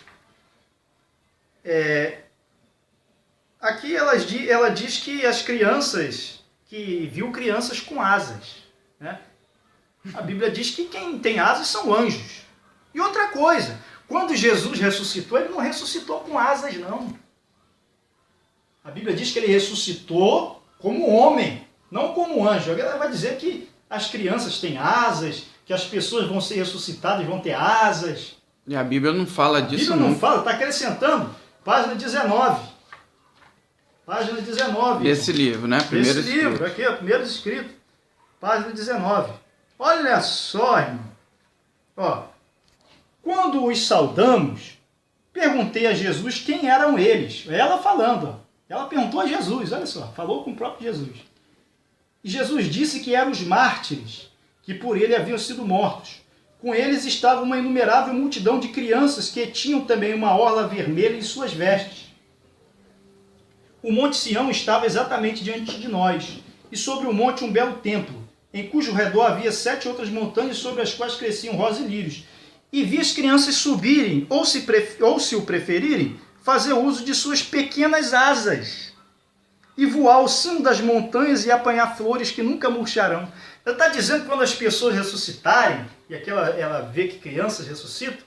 Aqui ela diz que as crianças, que viu crianças com asas, né? A Bíblia diz que quem tem asas são anjos. E outra coisa, quando Jesus ressuscitou, ele não ressuscitou com asas, não. A Bíblia diz que ele ressuscitou como homem, não como anjo. Agora ela vai dizer que as crianças têm asas, que as pessoas vão ser ressuscitadas e vão ter asas. E a Bíblia não fala disso, A Bíblia não fala, está acrescentando. Página 19. Página 19. Desse livro, né? Primeiro Esse livro, aqui, ó, primeiro escrito. Página 19. Olha só, irmão. Ó, quando os saudamos, perguntei a Jesus quem eram eles. Ela falando, ó. Ela perguntou a Jesus, olha só, falou com o próprio Jesus. E Jesus disse que eram os mártires, que por ele haviam sido mortos. Com eles estava uma inumerável multidão de crianças que tinham também uma orla vermelha em suas vestes. O Monte Sião estava exatamente diante de nós, e sobre o monte um belo templo, em cujo redor havia 7 outras montanhas sobre as quais cresciam rosas e lírios. E vi as crianças subirem, ou se o preferirem, fazer uso de suas pequenas asas, e voar ao cimo das montanhas e apanhar flores que nunca murcharão. Ela está dizendo que quando as pessoas ressuscitarem, e aqui ela vê que crianças ressuscitam,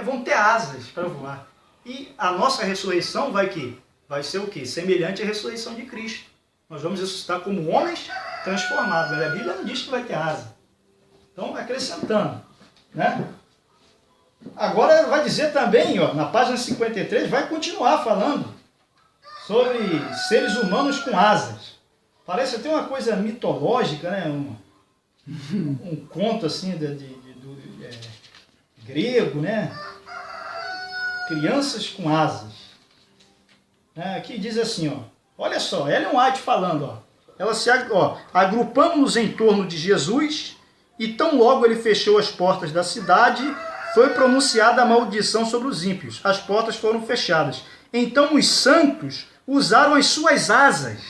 vão ter asas para voar. E a nossa ressurreição vai ser o quê? Semelhante à ressurreição de Cristo. Nós vamos ressuscitar como homens transformados. A Bíblia não diz que vai ter asa. Então, acrescentando, né? Agora ela vai dizer também, ó, na página 53, vai continuar falando sobre seres humanos com asas. Parece até uma coisa mitológica, né? Um conto assim grego, né? Crianças com asas. Aqui diz assim, ó. Olha só, Ellen White falando, ó. Ela agrupamos-nos em torno de Jesus, e tão logo ele fechou as portas da cidade, foi pronunciada a maldição sobre os ímpios. As portas foram fechadas. Então os santos usaram as suas asas.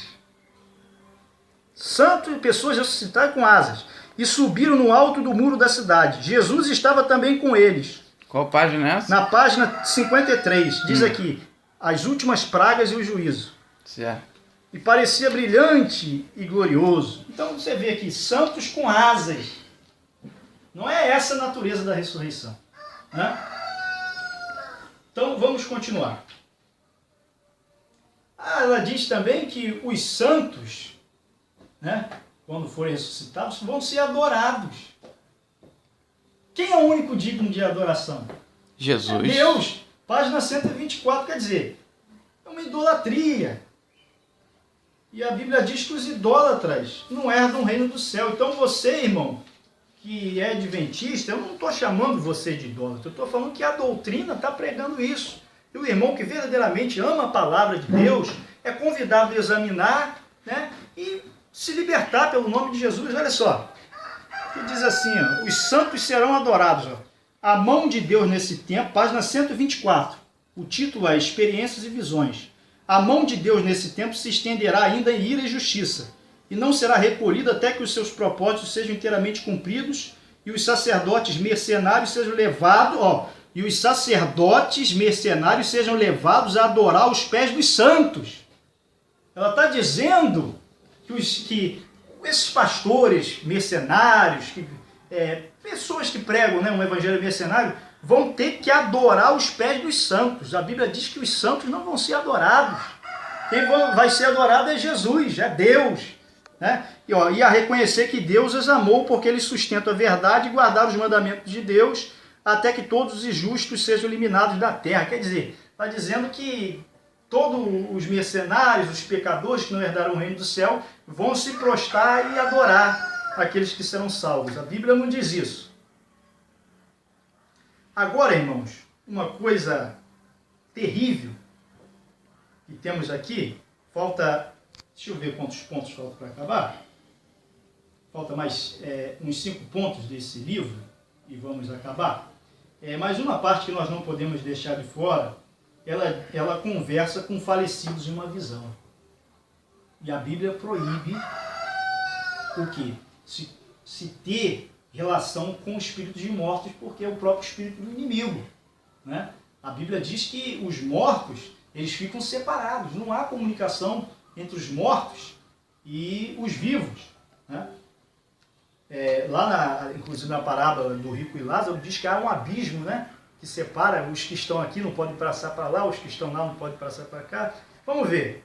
Santos e pessoas ressuscitaram com asas. E subiram no alto do muro da cidade. Jesus estava também com eles. Qual página é essa? Na página 53. Diz aqui, as últimas pragas e o juízo. Certo. E parecia brilhante e glorioso. Então você vê aqui, santos com asas. Não é essa a natureza da ressurreição, né? Então vamos continuar. Ela diz também que os santos, né, quando forem ressuscitados, vão ser adorados. Quem é o único digno de adoração? Jesus. É Deus. Página 124, quer dizer, é uma idolatria. E a Bíblia diz que os idólatras não herdam o reino do céu. Então você, irmão, que é adventista, eu não estou chamando você de idólatra, eu estou falando que a doutrina está pregando isso. E o irmão que verdadeiramente ama a palavra de Deus é convidado a examinar, né, e se libertar pelo nome de Jesus. Olha só, que diz assim, ó, os santos serão adorados. Ó. A mão de Deus nesse tempo, página 124. O título é Experiências e Visões. A mão de Deus nesse tempo se estenderá ainda em ira e justiça, e não será recolhida até que os seus propósitos sejam inteiramente cumpridos e os sacerdotes mercenários sejam levados, a adorar os pés dos santos. Ela está dizendo que esses pastores mercenários, que pessoas que pregam, né, um evangelho mercenário, vão ter que adorar os pés dos santos. A Bíblia diz que os santos não vão ser adorados. Quem vai ser adorado é Jesus, é Deus. Né? E a reconhecer que Deus os amou porque eles sustentam a verdade e guardaram os mandamentos de Deus até que todos os injustos sejam eliminados da terra. Quer dizer, está dizendo que todos os mercenários, os pecadores que não herdaram o reino do céu, vão se prostrar e adorar aqueles que serão salvos. A Bíblia não diz isso. Agora, irmãos, uma coisa terrível que temos aqui, deixa eu ver quantos pontos faltam para acabar. Falta mais uns 5 pontos desse livro e vamos acabar. Mas uma parte que nós não podemos deixar de fora, ela conversa com falecidos em uma visão. E a Bíblia proíbe o quê? Se ter relação com espíritos de mortos, porque é o próprio espírito do inimigo. Né? A Bíblia diz que os mortos, eles ficam separados, não há comunicação entre os mortos e os vivos. Né? Inclusive na parábola do rico e Lázaro, diz que há um abismo, né, que separa os que estão aqui, não podem passar para lá, os que estão lá não podem passar para cá. Vamos ver.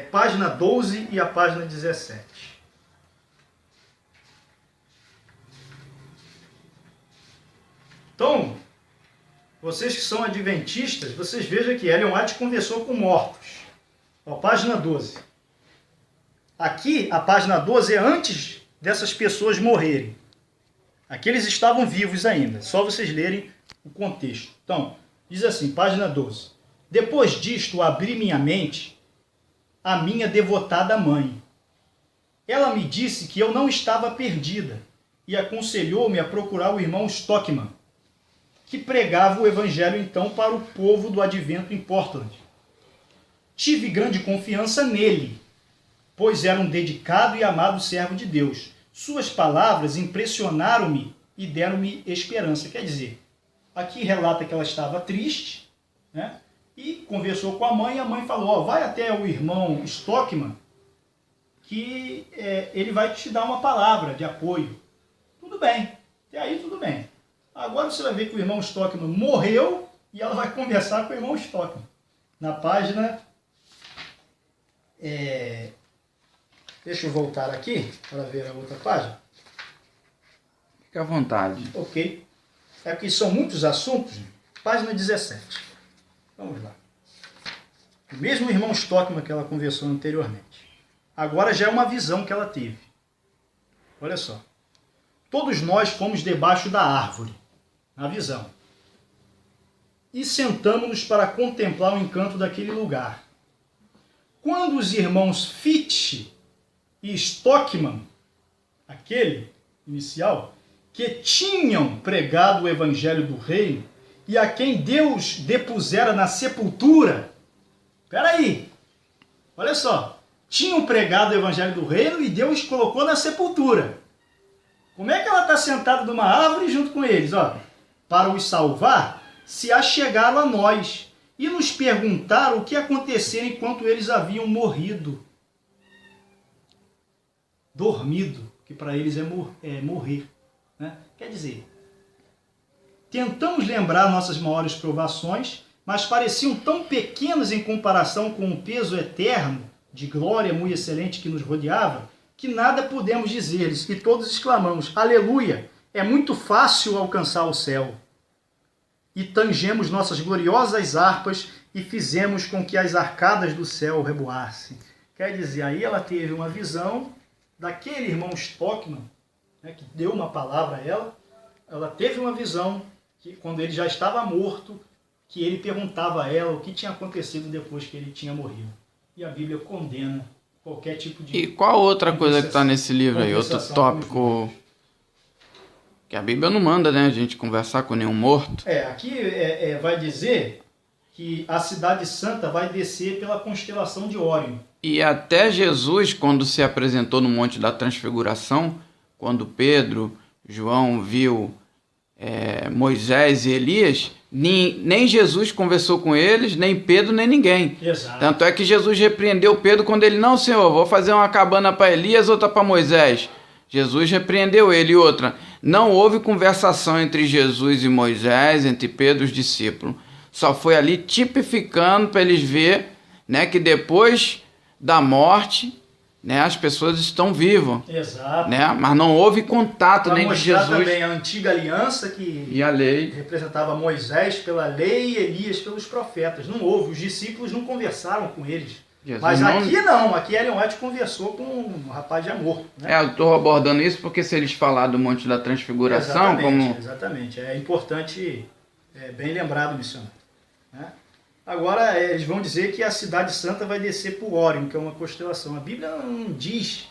Página 12 e a página 17. Então, vocês que são adventistas, vocês vejam que Ellen White conversou com mortos. Página 12. Aqui, a página 12 é antes dessas pessoas morrerem. Aqui eles estavam vivos ainda, só vocês lerem o contexto. Então, diz assim, página 12. Depois disto, abri minha mente à minha devotada mãe. Ela me disse que eu não estava perdida e aconselhou-me a procurar o irmão Stockman, que pregava o evangelho então para o povo do advento em Portland. Tive grande confiança nele, pois era um dedicado e amado servo de Deus. Suas palavras impressionaram-me e deram-me esperança. Quer dizer, aqui relata que ela estava triste, né? E conversou com a mãe, e a mãe falou, vai até o irmão Stockman, que ele vai te dar uma palavra de apoio. Tudo bem, até aí tudo bem. Agora você vai ver que o irmão Stockman morreu e ela vai conversar com o irmão Stockman. Na página... Deixa eu voltar aqui para ver a outra página. Fique à vontade. Ok. Aqui são muitos assuntos. Página 17. Vamos lá. O mesmo irmão Stockman que ela conversou anteriormente. Agora já é uma visão que ela teve. Olha só. Todos nós fomos debaixo da árvore, na visão, e sentamos-nos para contemplar o encanto daquele lugar. Quando os irmãos Fitch e Stockman, aquele inicial, que tinham pregado o evangelho do reino e a quem Deus depusera na sepultura, peraí, olha só, tinham pregado o evangelho do reino e Deus colocou na sepultura. Como é que ela está sentada numa árvore junto com eles? Para os salvar, se achegaram a nós e nos perguntaram o que acontecera enquanto eles haviam morrido. Dormido, que para eles é morrer. Né? Quer dizer, tentamos lembrar nossas maiores provações, mas pareciam tão pequenas em comparação com o peso eterno de glória muito excelente que nos rodeava, que nada pudemos dizer-lhes, e todos exclamamos, aleluia, é muito fácil alcançar o céu. E tangemos nossas gloriosas harpas e fizemos com que as arcadas do céu reboassem. Quer dizer, aí ela teve uma visão daquele irmão Stockman, né, que deu uma palavra a ela teve uma visão que quando ele já estava morto, que ele perguntava a ela o que tinha acontecido depois que ele tinha morrido. E a Bíblia condena qualquer tipo de... E qual outra coisa que está nesse livro aí? Outro tópico que a Bíblia não manda, né, a gente conversar com nenhum morto. Aqui vai dizer que a cidade santa vai descer pela constelação de Órion. E até Jesus, quando se apresentou no Monte da Transfiguração, quando Pedro, João viu Moisés e Elias, nem Jesus conversou com eles, nem Pedro, nem ninguém. Exato. Tanto é que Jesus repreendeu Pedro quando ele, não, Senhor, vou fazer uma cabana para Elias, outra para Moisés. Jesus repreendeu ele. E outra, não houve conversação entre Jesus e Moisés, entre Pedro e os discípulos. Só foi ali tipificando para eles verem, né, que depois da morte, né, as pessoas estão vivas. Exato. Né? Mas não houve contato Pra nem de mostrar Jesus também a antiga aliança que e a lei. representava Moisés pela lei e Elias pelos profetas. Não houve, os discípulos não conversaram com eles. Jesus Mas não... aqui não, aqui Ellen White conversou com um rapaz já morto. Né? eu estou abordando isso porque se eles falar do Monte da Transfiguração, Exatamente, é importante, bem lembrado, missionário. Né? Agora, eles vão dizer que a Cidade Santa vai descer por Órion, que é uma constelação. A Bíblia não diz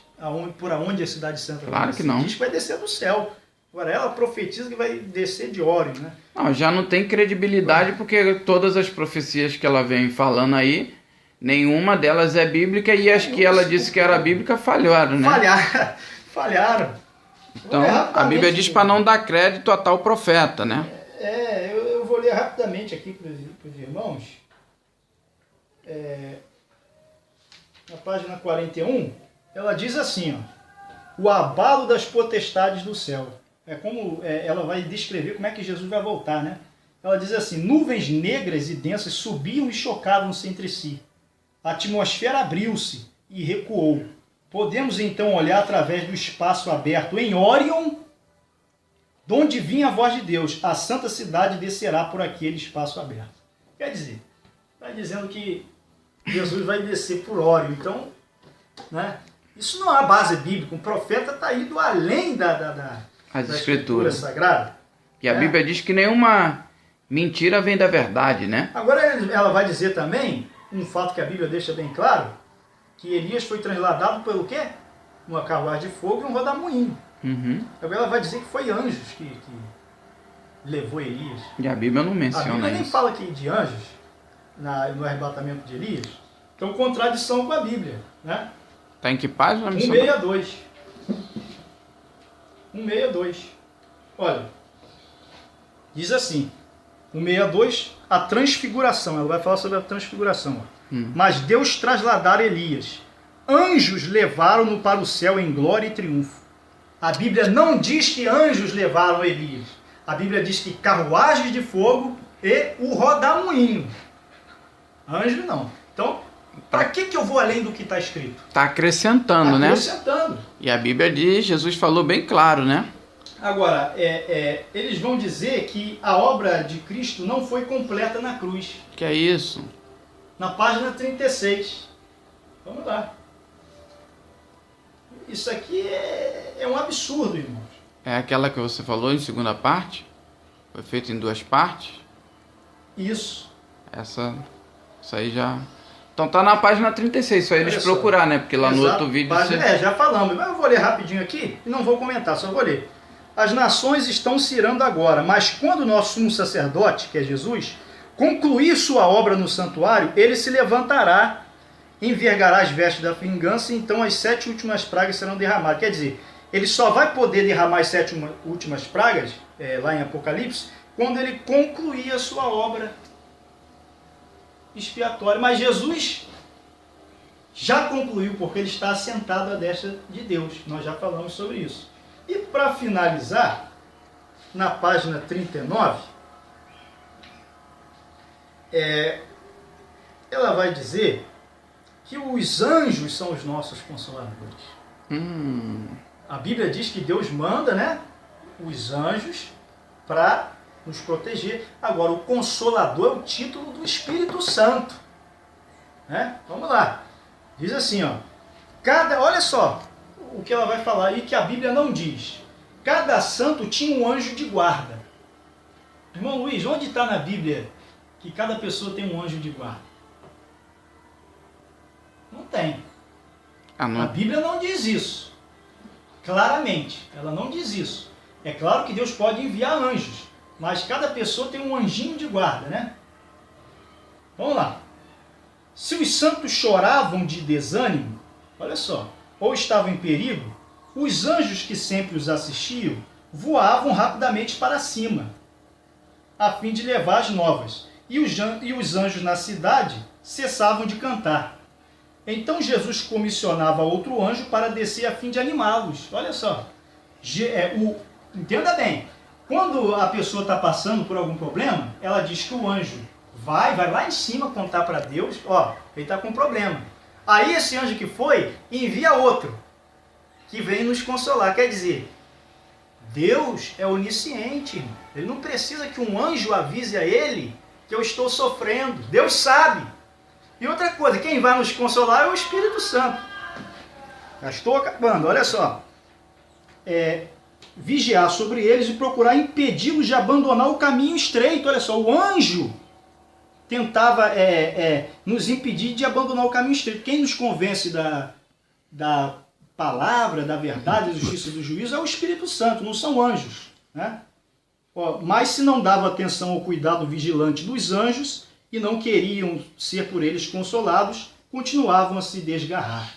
por onde a Cidade Santa vai descer. Que não. Diz que vai descer do céu. Agora, ela profetiza que vai descer de Órion. Né? Não, já não tem credibilidade porque todas as profecias que ela vem falando aí, nenhuma delas é bíblica e as que ela disse que era bíblica falharam, né? Falharam. Então, a Bíblia diz para não dar crédito a tal profeta, né? Eu vou ler rapidamente aqui para os irmãos. Na página 41, ela diz assim, ó, o abalo das potestades do céu. Ela vai descrever como é que Jesus vai voltar, né? Ela diz assim, nuvens negras e densas subiam e chocavam-se entre si. A atmosfera abriu-se e recuou. Podemos então olhar através do espaço aberto em Órion, de onde vinha a voz de Deus. A santa cidade descerá por aquele espaço aberto. Quer dizer, está dizendo que Jesus vai descer por Órion. Então, né, isso não é base bíblica. Um profeta está indo além da escritura sagrada. E a Bíblia diz que nenhuma mentira vem da verdade, né? Agora ela vai dizer também um fato que a Bíblia deixa bem claro, que Elias foi trasladado pelo quê? Uma carruagem de fogo e um rodamuinho. Uhum. Agora ela vai dizer que foi anjos que levou Elias. E a Bíblia não menciona A Bíblia nem isso. fala aqui de anjos no arrebatamento de Elias. Então, contradição com a Bíblia. Né? Está em que página? 162. 162. Olha, diz assim, 162, a transfiguração. Ela vai falar sobre a transfiguração. Mas Deus trasladara Elias. Anjos levaram-no para o céu em glória e triunfo. A Bíblia não diz que anjos levaram Elias. A Bíblia diz que carruagens de fogo e o rodamuinho. Anjo não. Então, para que eu vou além do que está escrito? Está acrescentando, né? Acrescentando. E a Bíblia diz, Jesus falou bem claro, né? Agora, eles vão dizer que a obra de Cristo não foi completa na cruz. Que é isso? Na página 36. Vamos lá. Isso aqui é um absurdo, irmãos. É aquela que você falou em segunda parte? Foi feito em duas partes? Isso. Essa aí já... Então tá na página 36, só eles procurar, né? Porque lá no outro vídeo... Já falamos, mas eu vou ler rapidinho aqui e não vou comentar, só vou ler. As nações estão se irando agora, mas quando o nosso sumo sacerdote, que é Jesus, concluir sua obra no santuário, ele se levantará, envergará as vestes da vingança, e então as 7 últimas pragas serão derramadas. Quer dizer, ele só vai poder derramar as 7 últimas pragas, lá em Apocalipse, quando ele concluir a sua obra expiatória. Mas Jesus já concluiu, porque ele está assentado à destra de Deus. Nós já falamos sobre isso. E para finalizar, na página 39, ela vai dizer que os anjos são os nossos consoladores. A Bíblia diz que Deus manda, né, os anjos para nos proteger. Agora, o Consolador é o título do Espírito Santo. Né? Vamos lá. Diz assim, ó. Olha só o que ela vai falar aí que a Bíblia não diz. Cada santo tinha um anjo de guarda. Irmão Luiz, onde está na Bíblia que cada pessoa tem um anjo de guarda? Não tem. A Bíblia não diz isso. Claramente, ela não diz isso. É claro que Deus pode enviar anjos, mas cada pessoa tem um anjinho de guarda, né? Vamos lá. Se os santos choravam de desânimo, olha só, ou estavam em perigo, os anjos que sempre os assistiam voavam rapidamente para cima, a fim de levar as novas. E os anjos na cidade cessavam de cantar. Então Jesus comissionava outro anjo para descer a fim de animá-los. Olha só. Entenda bem. Quando a pessoa está passando por algum problema, ela diz que o anjo vai lá em cima contar para Deus, ó, ele está com um problema. Aí esse anjo que foi, envia outro, que vem nos consolar. Quer dizer, Deus é onisciente, irmão. Ele não precisa que um anjo avise a ele que eu estou sofrendo. Deus sabe. E outra coisa, quem vai nos consolar é o Espírito Santo. Já estou acabando, olha só. Vigiar sobre eles e procurar impedi-los de abandonar o caminho estreito. Olha só, o anjo tentava nos impedir de abandonar o caminho estreito. Quem nos convence da palavra, da verdade, da justiça e do juízo é o Espírito Santo, não são anjos, né? Mas se não dava atenção ao cuidado vigilante dos anjos e não queriam ser por eles consolados, continuavam a se desgarrar.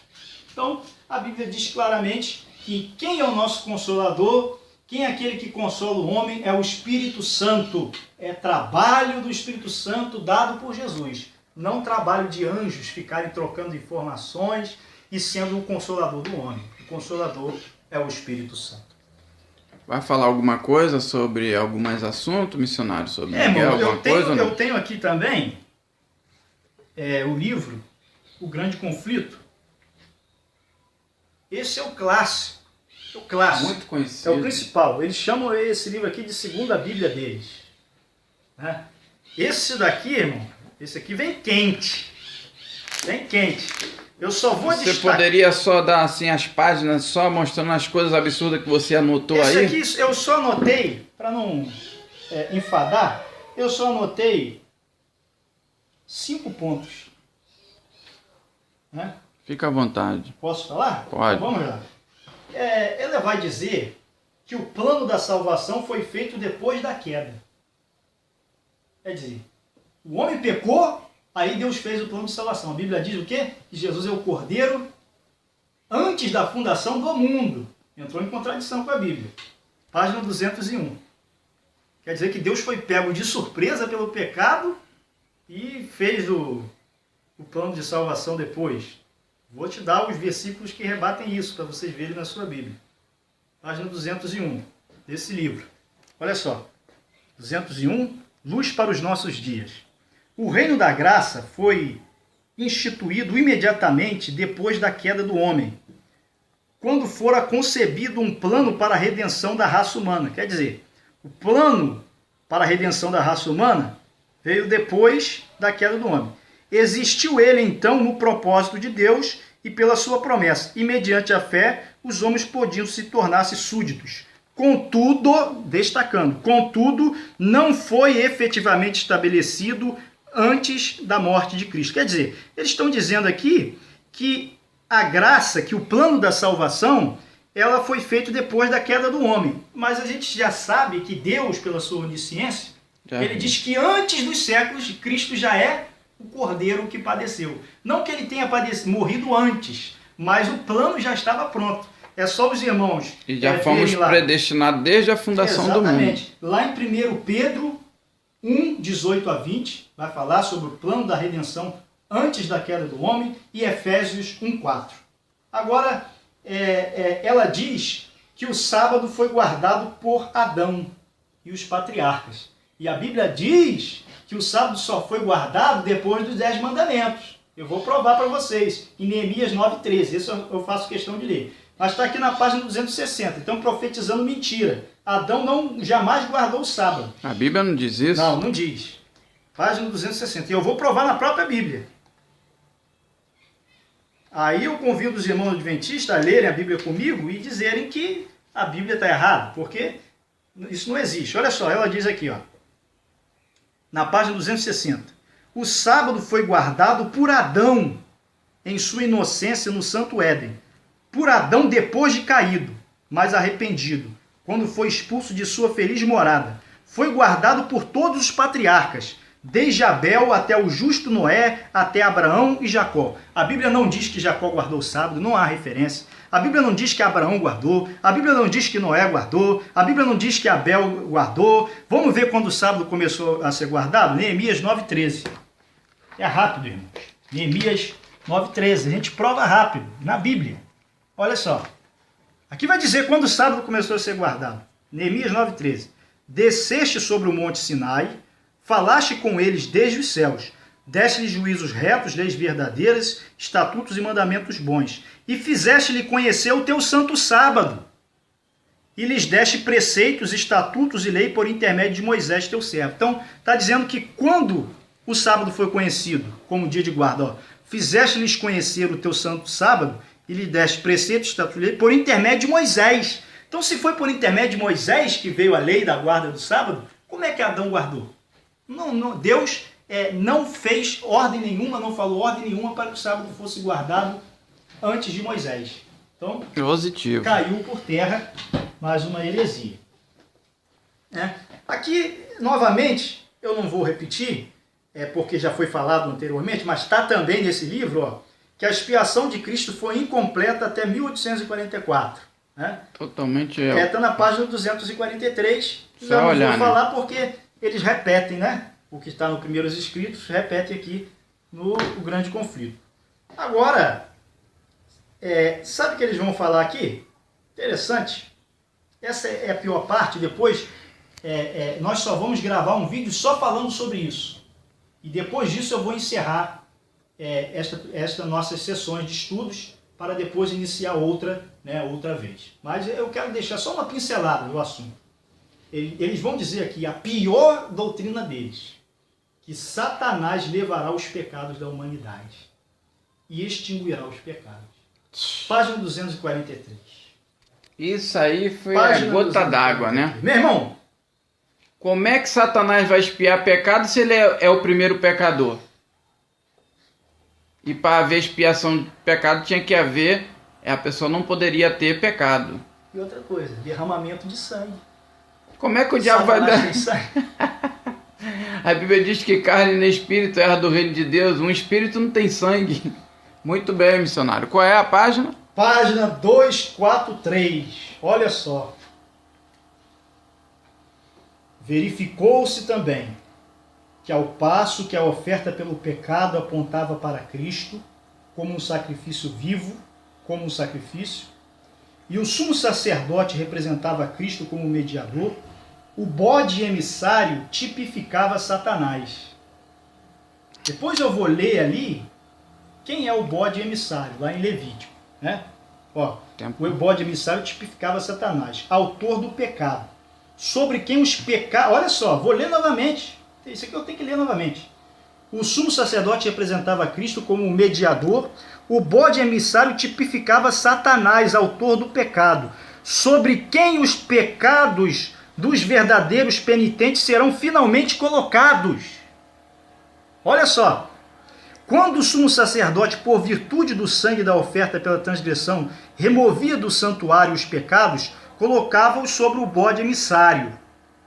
Então, a Bíblia diz claramente que quem é o nosso Consolador, quem é aquele que consola o homem, é o Espírito Santo. É trabalho do Espírito Santo dado por Jesus. Não trabalho de anjos ficarem trocando informações e sendo o consolador do homem. O consolador é o Espírito Santo. Vai falar alguma coisa sobre alguns assuntos, missionário? Sobre Miguel, eu tenho aqui também o livro O Grande Conflito. Esse é o clássico. É o clássico. Muito conhecido. É o principal. Eles chamam esse livro aqui de segunda Bíblia deles. Né? Esse daqui, irmão, esse aqui vem quente. Vem quente. Eu só vou destacar. Você poderia só dar assim as páginas, só mostrando as coisas absurdas que você anotou esse aí? Esse aqui eu só anotei, para não enfadar, eu só anotei 5 pontos. Né? Fica à vontade. Posso falar? Pode. Então, vamos lá. Ela vai dizer que o plano da salvação foi feito depois da queda. Quer dizer, o homem pecou, aí Deus fez o plano de salvação. A Bíblia diz o quê? Que Jesus é o Cordeiro antes da fundação do mundo. Entrou em contradição com a Bíblia. Página 201. Quer dizer que Deus foi pego de surpresa pelo pecado e fez o plano de salvação depois. Vou te dar os versículos que rebatem isso, para vocês verem na sua Bíblia. Página 201, desse livro. Olha só. 201, Luz para os nossos dias. O reino da graça foi instituído imediatamente depois da queda do homem, quando fora concebido um plano para a redenção da raça humana. Quer dizer, o plano para a redenção da raça humana veio depois da queda do homem. Existiu ele, então, no propósito de Deus e pela sua promessa. E, mediante a fé, os homens podiam se tornar-se súditos. Contudo, destacando, contudo, não foi efetivamente estabelecido antes da morte de Cristo. Quer dizer, eles estão dizendo aqui que a graça, que o plano da salvação, ela foi feito depois da queda do homem. Mas a gente já sabe que Deus, pela sua onisciência, ele diz que antes dos séculos, Cristo já é o Cordeiro que padeceu. Não que ele tenha morrido antes, mas o plano já estava pronto. É só os irmãos... E já fomos predestinados desde a fundação do mundo. Exatamente. Lá em 1 Pedro 1, 18 a 20, vai falar sobre o plano da redenção antes da queda do homem, e Efésios 1, 4. Agora, ela diz que o sábado foi guardado por Adão e os patriarcas. E a Bíblia diz que o sábado só foi guardado depois dos 10 mandamentos. Eu vou provar para vocês, em Neemias 9,13. Isso eu faço questão de ler. Mas está aqui na página 260. Então, profetizando mentira. Adão jamais guardou o sábado. A Bíblia não diz isso? Não, não diz. Página 260. E eu vou provar na própria Bíblia. Aí eu convido os irmãos adventistas a lerem a Bíblia comigo e dizerem que a Bíblia está errada, porque isso não existe. Olha só, ela diz aqui, ó, na página 260. O sábado foi guardado por Adão em sua inocência no Santo Éden. Por Adão depois de caído, mas arrependido, quando foi expulso de sua feliz morada. Foi guardado por todos os patriarcas, desde Abel até o justo Noé, até Abraão e Jacó. A Bíblia não diz que Jacó guardou o sábado, não há referência. A Bíblia não diz que Abraão guardou, a Bíblia não diz que Noé guardou, a Bíblia não diz que Abel guardou. Vamos ver quando o sábado começou a ser guardado? Neemias 9,13. É rápido, irmãos. Neemias 9,13. A gente prova rápido, na Bíblia. Olha só. Aqui vai dizer quando o sábado começou a ser guardado. Neemias 9,13. Desceste sobre o monte Sinai, falaste com eles desde os céus, deste-lhes juízos retos, leis verdadeiras, estatutos e mandamentos bons, e fizeste-lhe conhecer o teu santo sábado, e lhes deste preceitos, estatutos e lei por intermédio de Moisés, teu servo. Então, está dizendo que quando o sábado foi conhecido como dia de guarda, fizeste-lhes conhecer o teu santo sábado, e lhe deste preceitos, estatutos e lei por intermédio de Moisés. Então, se foi por intermédio de Moisés que veio a lei da guarda do sábado, como é que Adão guardou? Deus não fez ordem nenhuma, não falou ordem nenhuma para que o sábado fosse guardado antes de Moisés. Então, positivo. Caiu por terra mais uma heresia. Aqui, novamente, eu não vou repetir, porque já foi falado anteriormente, mas está também nesse livro, que a expiação de Cristo foi incompleta até 1844. Totalmente. Está na página 243. Só Já não olhar, vou falar porque eles repetem, né? O que está no Primeiros Escritos, repete aqui no Grande Conflito. Agora, sabe o que eles vão falar aqui? Interessante. Essa é a pior parte. Depois, nós só vamos gravar um vídeo só falando sobre isso. E depois disso eu vou encerrar estas nossas sessões de estudos para depois iniciar outra vez. Mas eu quero deixar só uma pincelada do assunto. Eles vão dizer aqui a pior doutrina deles, que Satanás levará os pecados da humanidade e extinguirá os pecados. Página 243. Isso aí foi a gota d'água, né? Meu irmão, como é que Satanás vai expiar pecado se ele é o primeiro pecador? E para haver expiação de pecado tinha que haver, a pessoa não poderia ter pecado. E outra coisa, derramamento de sangue. Como é que o diabo vai dar? A Bíblia diz que carne nem espírito é do reino de Deus. Um espírito não tem sangue. Muito bem, missionário. Qual é a página? Página 243. Olha só. Verificou-se também que ao passo que a oferta pelo pecado apontava para Cristo como um sacrifício vivo, como um sacrifício, e o sumo sacerdote representava Cristo como mediador, o bode emissário tipificava Satanás. Depois eu vou ler ali quem é o bode emissário, lá em Levítico. O bode emissário tipificava Satanás, autor do pecado, sobre quem os pecados... Olha só, vou ler novamente. Isso aqui eu tenho que ler novamente. O sumo sacerdote representava Cristo como mediador, o bode emissário tipificava Satanás, autor do pecado, sobre quem os pecados dos verdadeiros penitentes serão finalmente colocados. Olha só, quando o sumo sacerdote, por virtude do sangue da oferta pela transgressão, removia do santuário os pecados, colocava-os sobre o bode emissário,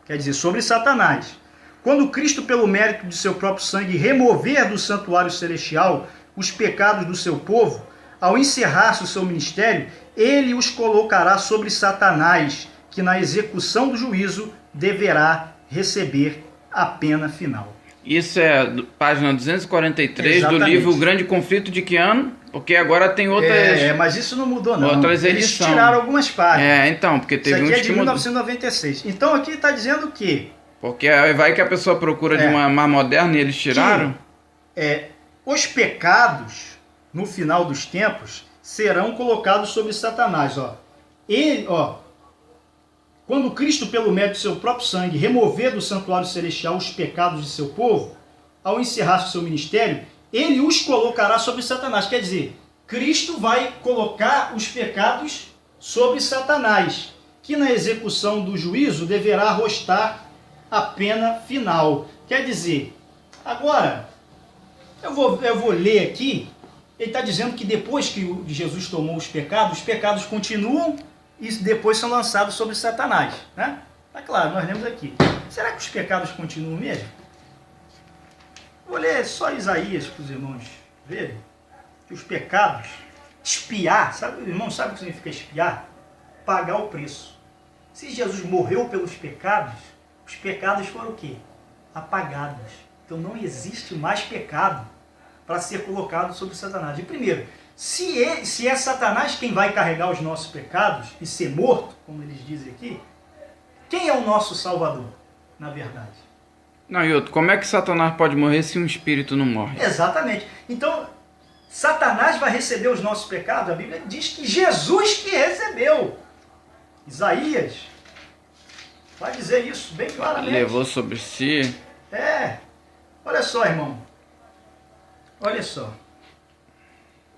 quer dizer, sobre Satanás. Quando Cristo, pelo mérito de seu próprio sangue, remover do santuário celestial os pecados do seu povo, ao encerrar-se o seu ministério, ele os colocará sobre Satanás, que na execução do juízo deverá receber a pena final. Isso é página 243 Exatamente. Do livro O Grande Conflito de que ano? Porque agora tem outras... mas isso não mudou não. Outras Eles edições. tiraram algumas páginas. Então, porque teve isso aqui uns é de que mudou. 1996. Então aqui está dizendo que... Porque vai que a pessoa procura de uma mais moderna e eles tiraram? Os pecados, no final dos tempos, serão colocados sobre Satanás. Quando Cristo, pelo mérito de seu próprio sangue, remover do santuário celestial os pecados de seu povo, ao encerrar seu ministério, ele os colocará sobre Satanás. Quer dizer, Cristo vai colocar os pecados sobre Satanás, que na execução do juízo deverá arrostar a pena final. Quer dizer, agora, eu vou ler aqui, ele está dizendo que depois que Jesus tomou os pecados continuam e depois são lançados sobre Satanás. Né? Tá claro, nós lemos aqui. Será que os pecados continuam mesmo? Vou ler só Isaías para os irmãos verem que os pecados, expiar, irmão, sabe o que significa expiar? Pagar o preço. Se Jesus morreu pelos pecados, os pecados foram o quê? Apagados. Então não existe mais pecado. para ser colocado sobre Satanás. E primeiro, se é Satanás quem vai carregar os nossos pecados e ser morto, como eles dizem aqui, quem é o nosso Salvador, na verdade? Não, e outro, como é que Satanás pode morrer se um espírito não morre? Exatamente. Então, Satanás vai receber os nossos pecados? A Bíblia diz que Jesus que recebeu. Isaías vai dizer isso bem claramente. Levou sobre si. Olha só, irmão. Olha só.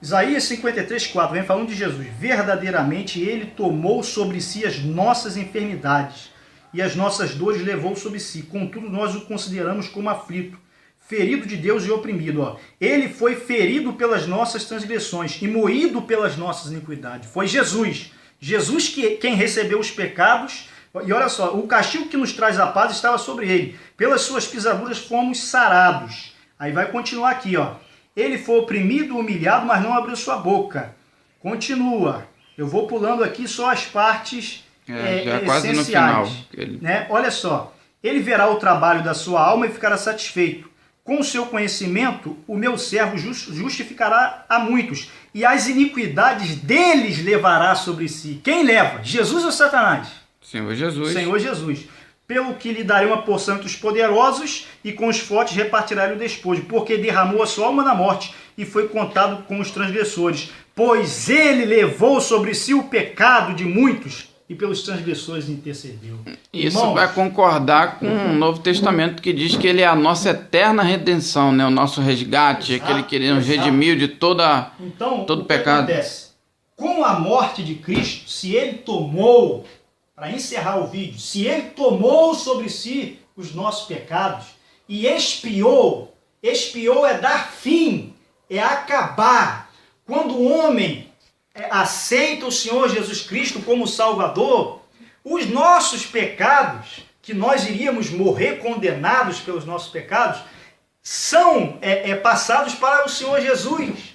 Isaías 53:4 vem falando de Jesus. Verdadeiramente ele tomou sobre si as nossas enfermidades e as nossas dores levou sobre si. Contudo, nós o consideramos como aflito, ferido de Deus e oprimido. Ele foi ferido pelas nossas transgressões e moído pelas nossas iniquidades. Foi Jesus. Jesus quem recebeu os pecados. E olha só, o castigo que nos traz a paz estava sobre ele. Pelas suas pisaduras fomos sarados. Aí vai continuar aqui, ó. Ele foi oprimido, humilhado, mas não abriu sua boca. Continua. Eu vou pulando aqui só as partes já quase no final. Né? Olha só. Ele verá o trabalho da sua alma e ficará satisfeito. Com o seu conhecimento, o meu servo justificará a muitos. E as iniquidades deles levará sobre si. Quem leva? Jesus ou Satanás? Senhor Jesus. Senhor Jesus. Pelo que lhe darei uma porção entre os poderosos e com os fortes repartirá-lhe o despojo, porque derramou a sua alma na morte e foi contado com os transgressores. Pois ele levou sobre si o pecado de muitos e pelos transgressores intercedeu. Isso Irmãos, vai concordar com o Novo Testamento que diz que ele é a nossa eterna redenção, né? O nosso resgate, aquele que nos redimiu de todo pecado. Acontece? Com a morte de Cristo, se ele tomou... Para encerrar o vídeo, se ele tomou sobre si os nossos pecados e expiou é dar fim, é acabar. Quando o homem aceita o Senhor Jesus Cristo como Salvador, os nossos pecados, que nós iríamos morrer condenados pelos nossos pecados, são passados para o Senhor Jesus.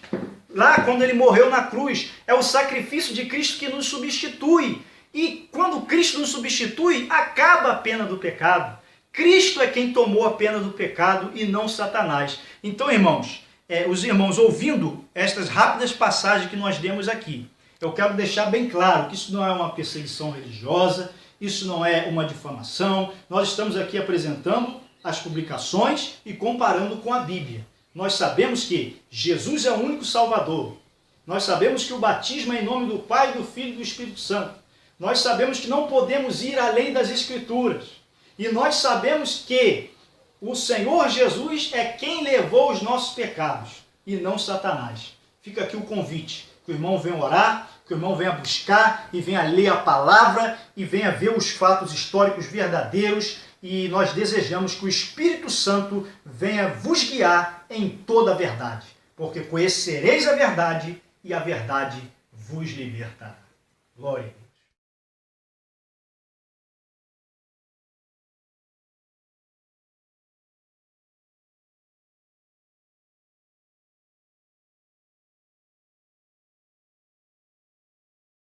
Lá, quando ele morreu na cruz, é o sacrifício de Cristo que nos substitui. E quando Cristo nos substitui, acaba a pena do pecado. Cristo é quem tomou a pena do pecado e não Satanás. Então, irmãos, os irmãos ouvindo estas rápidas passagens que nós demos aqui, eu quero deixar bem claro que isso não é uma perseguição religiosa, isso não é uma difamação. Nós estamos aqui apresentando as publicações e comparando com a Bíblia. Nós sabemos que Jesus é o único Salvador. Nós sabemos que o batismo é em nome do Pai, do Filho e do Espírito Santo. Nós sabemos que não podemos ir além das Escrituras. E nós sabemos que o Senhor Jesus é quem levou os nossos pecados e não Satanás. Fica aqui o convite, que o irmão venha orar, que o irmão venha buscar e venha ler a palavra e venha ver os fatos históricos verdadeiros. E nós desejamos que o Espírito Santo venha vos guiar em toda a verdade. Porque conhecereis a verdade e a verdade vos libertará. Glória a Deus.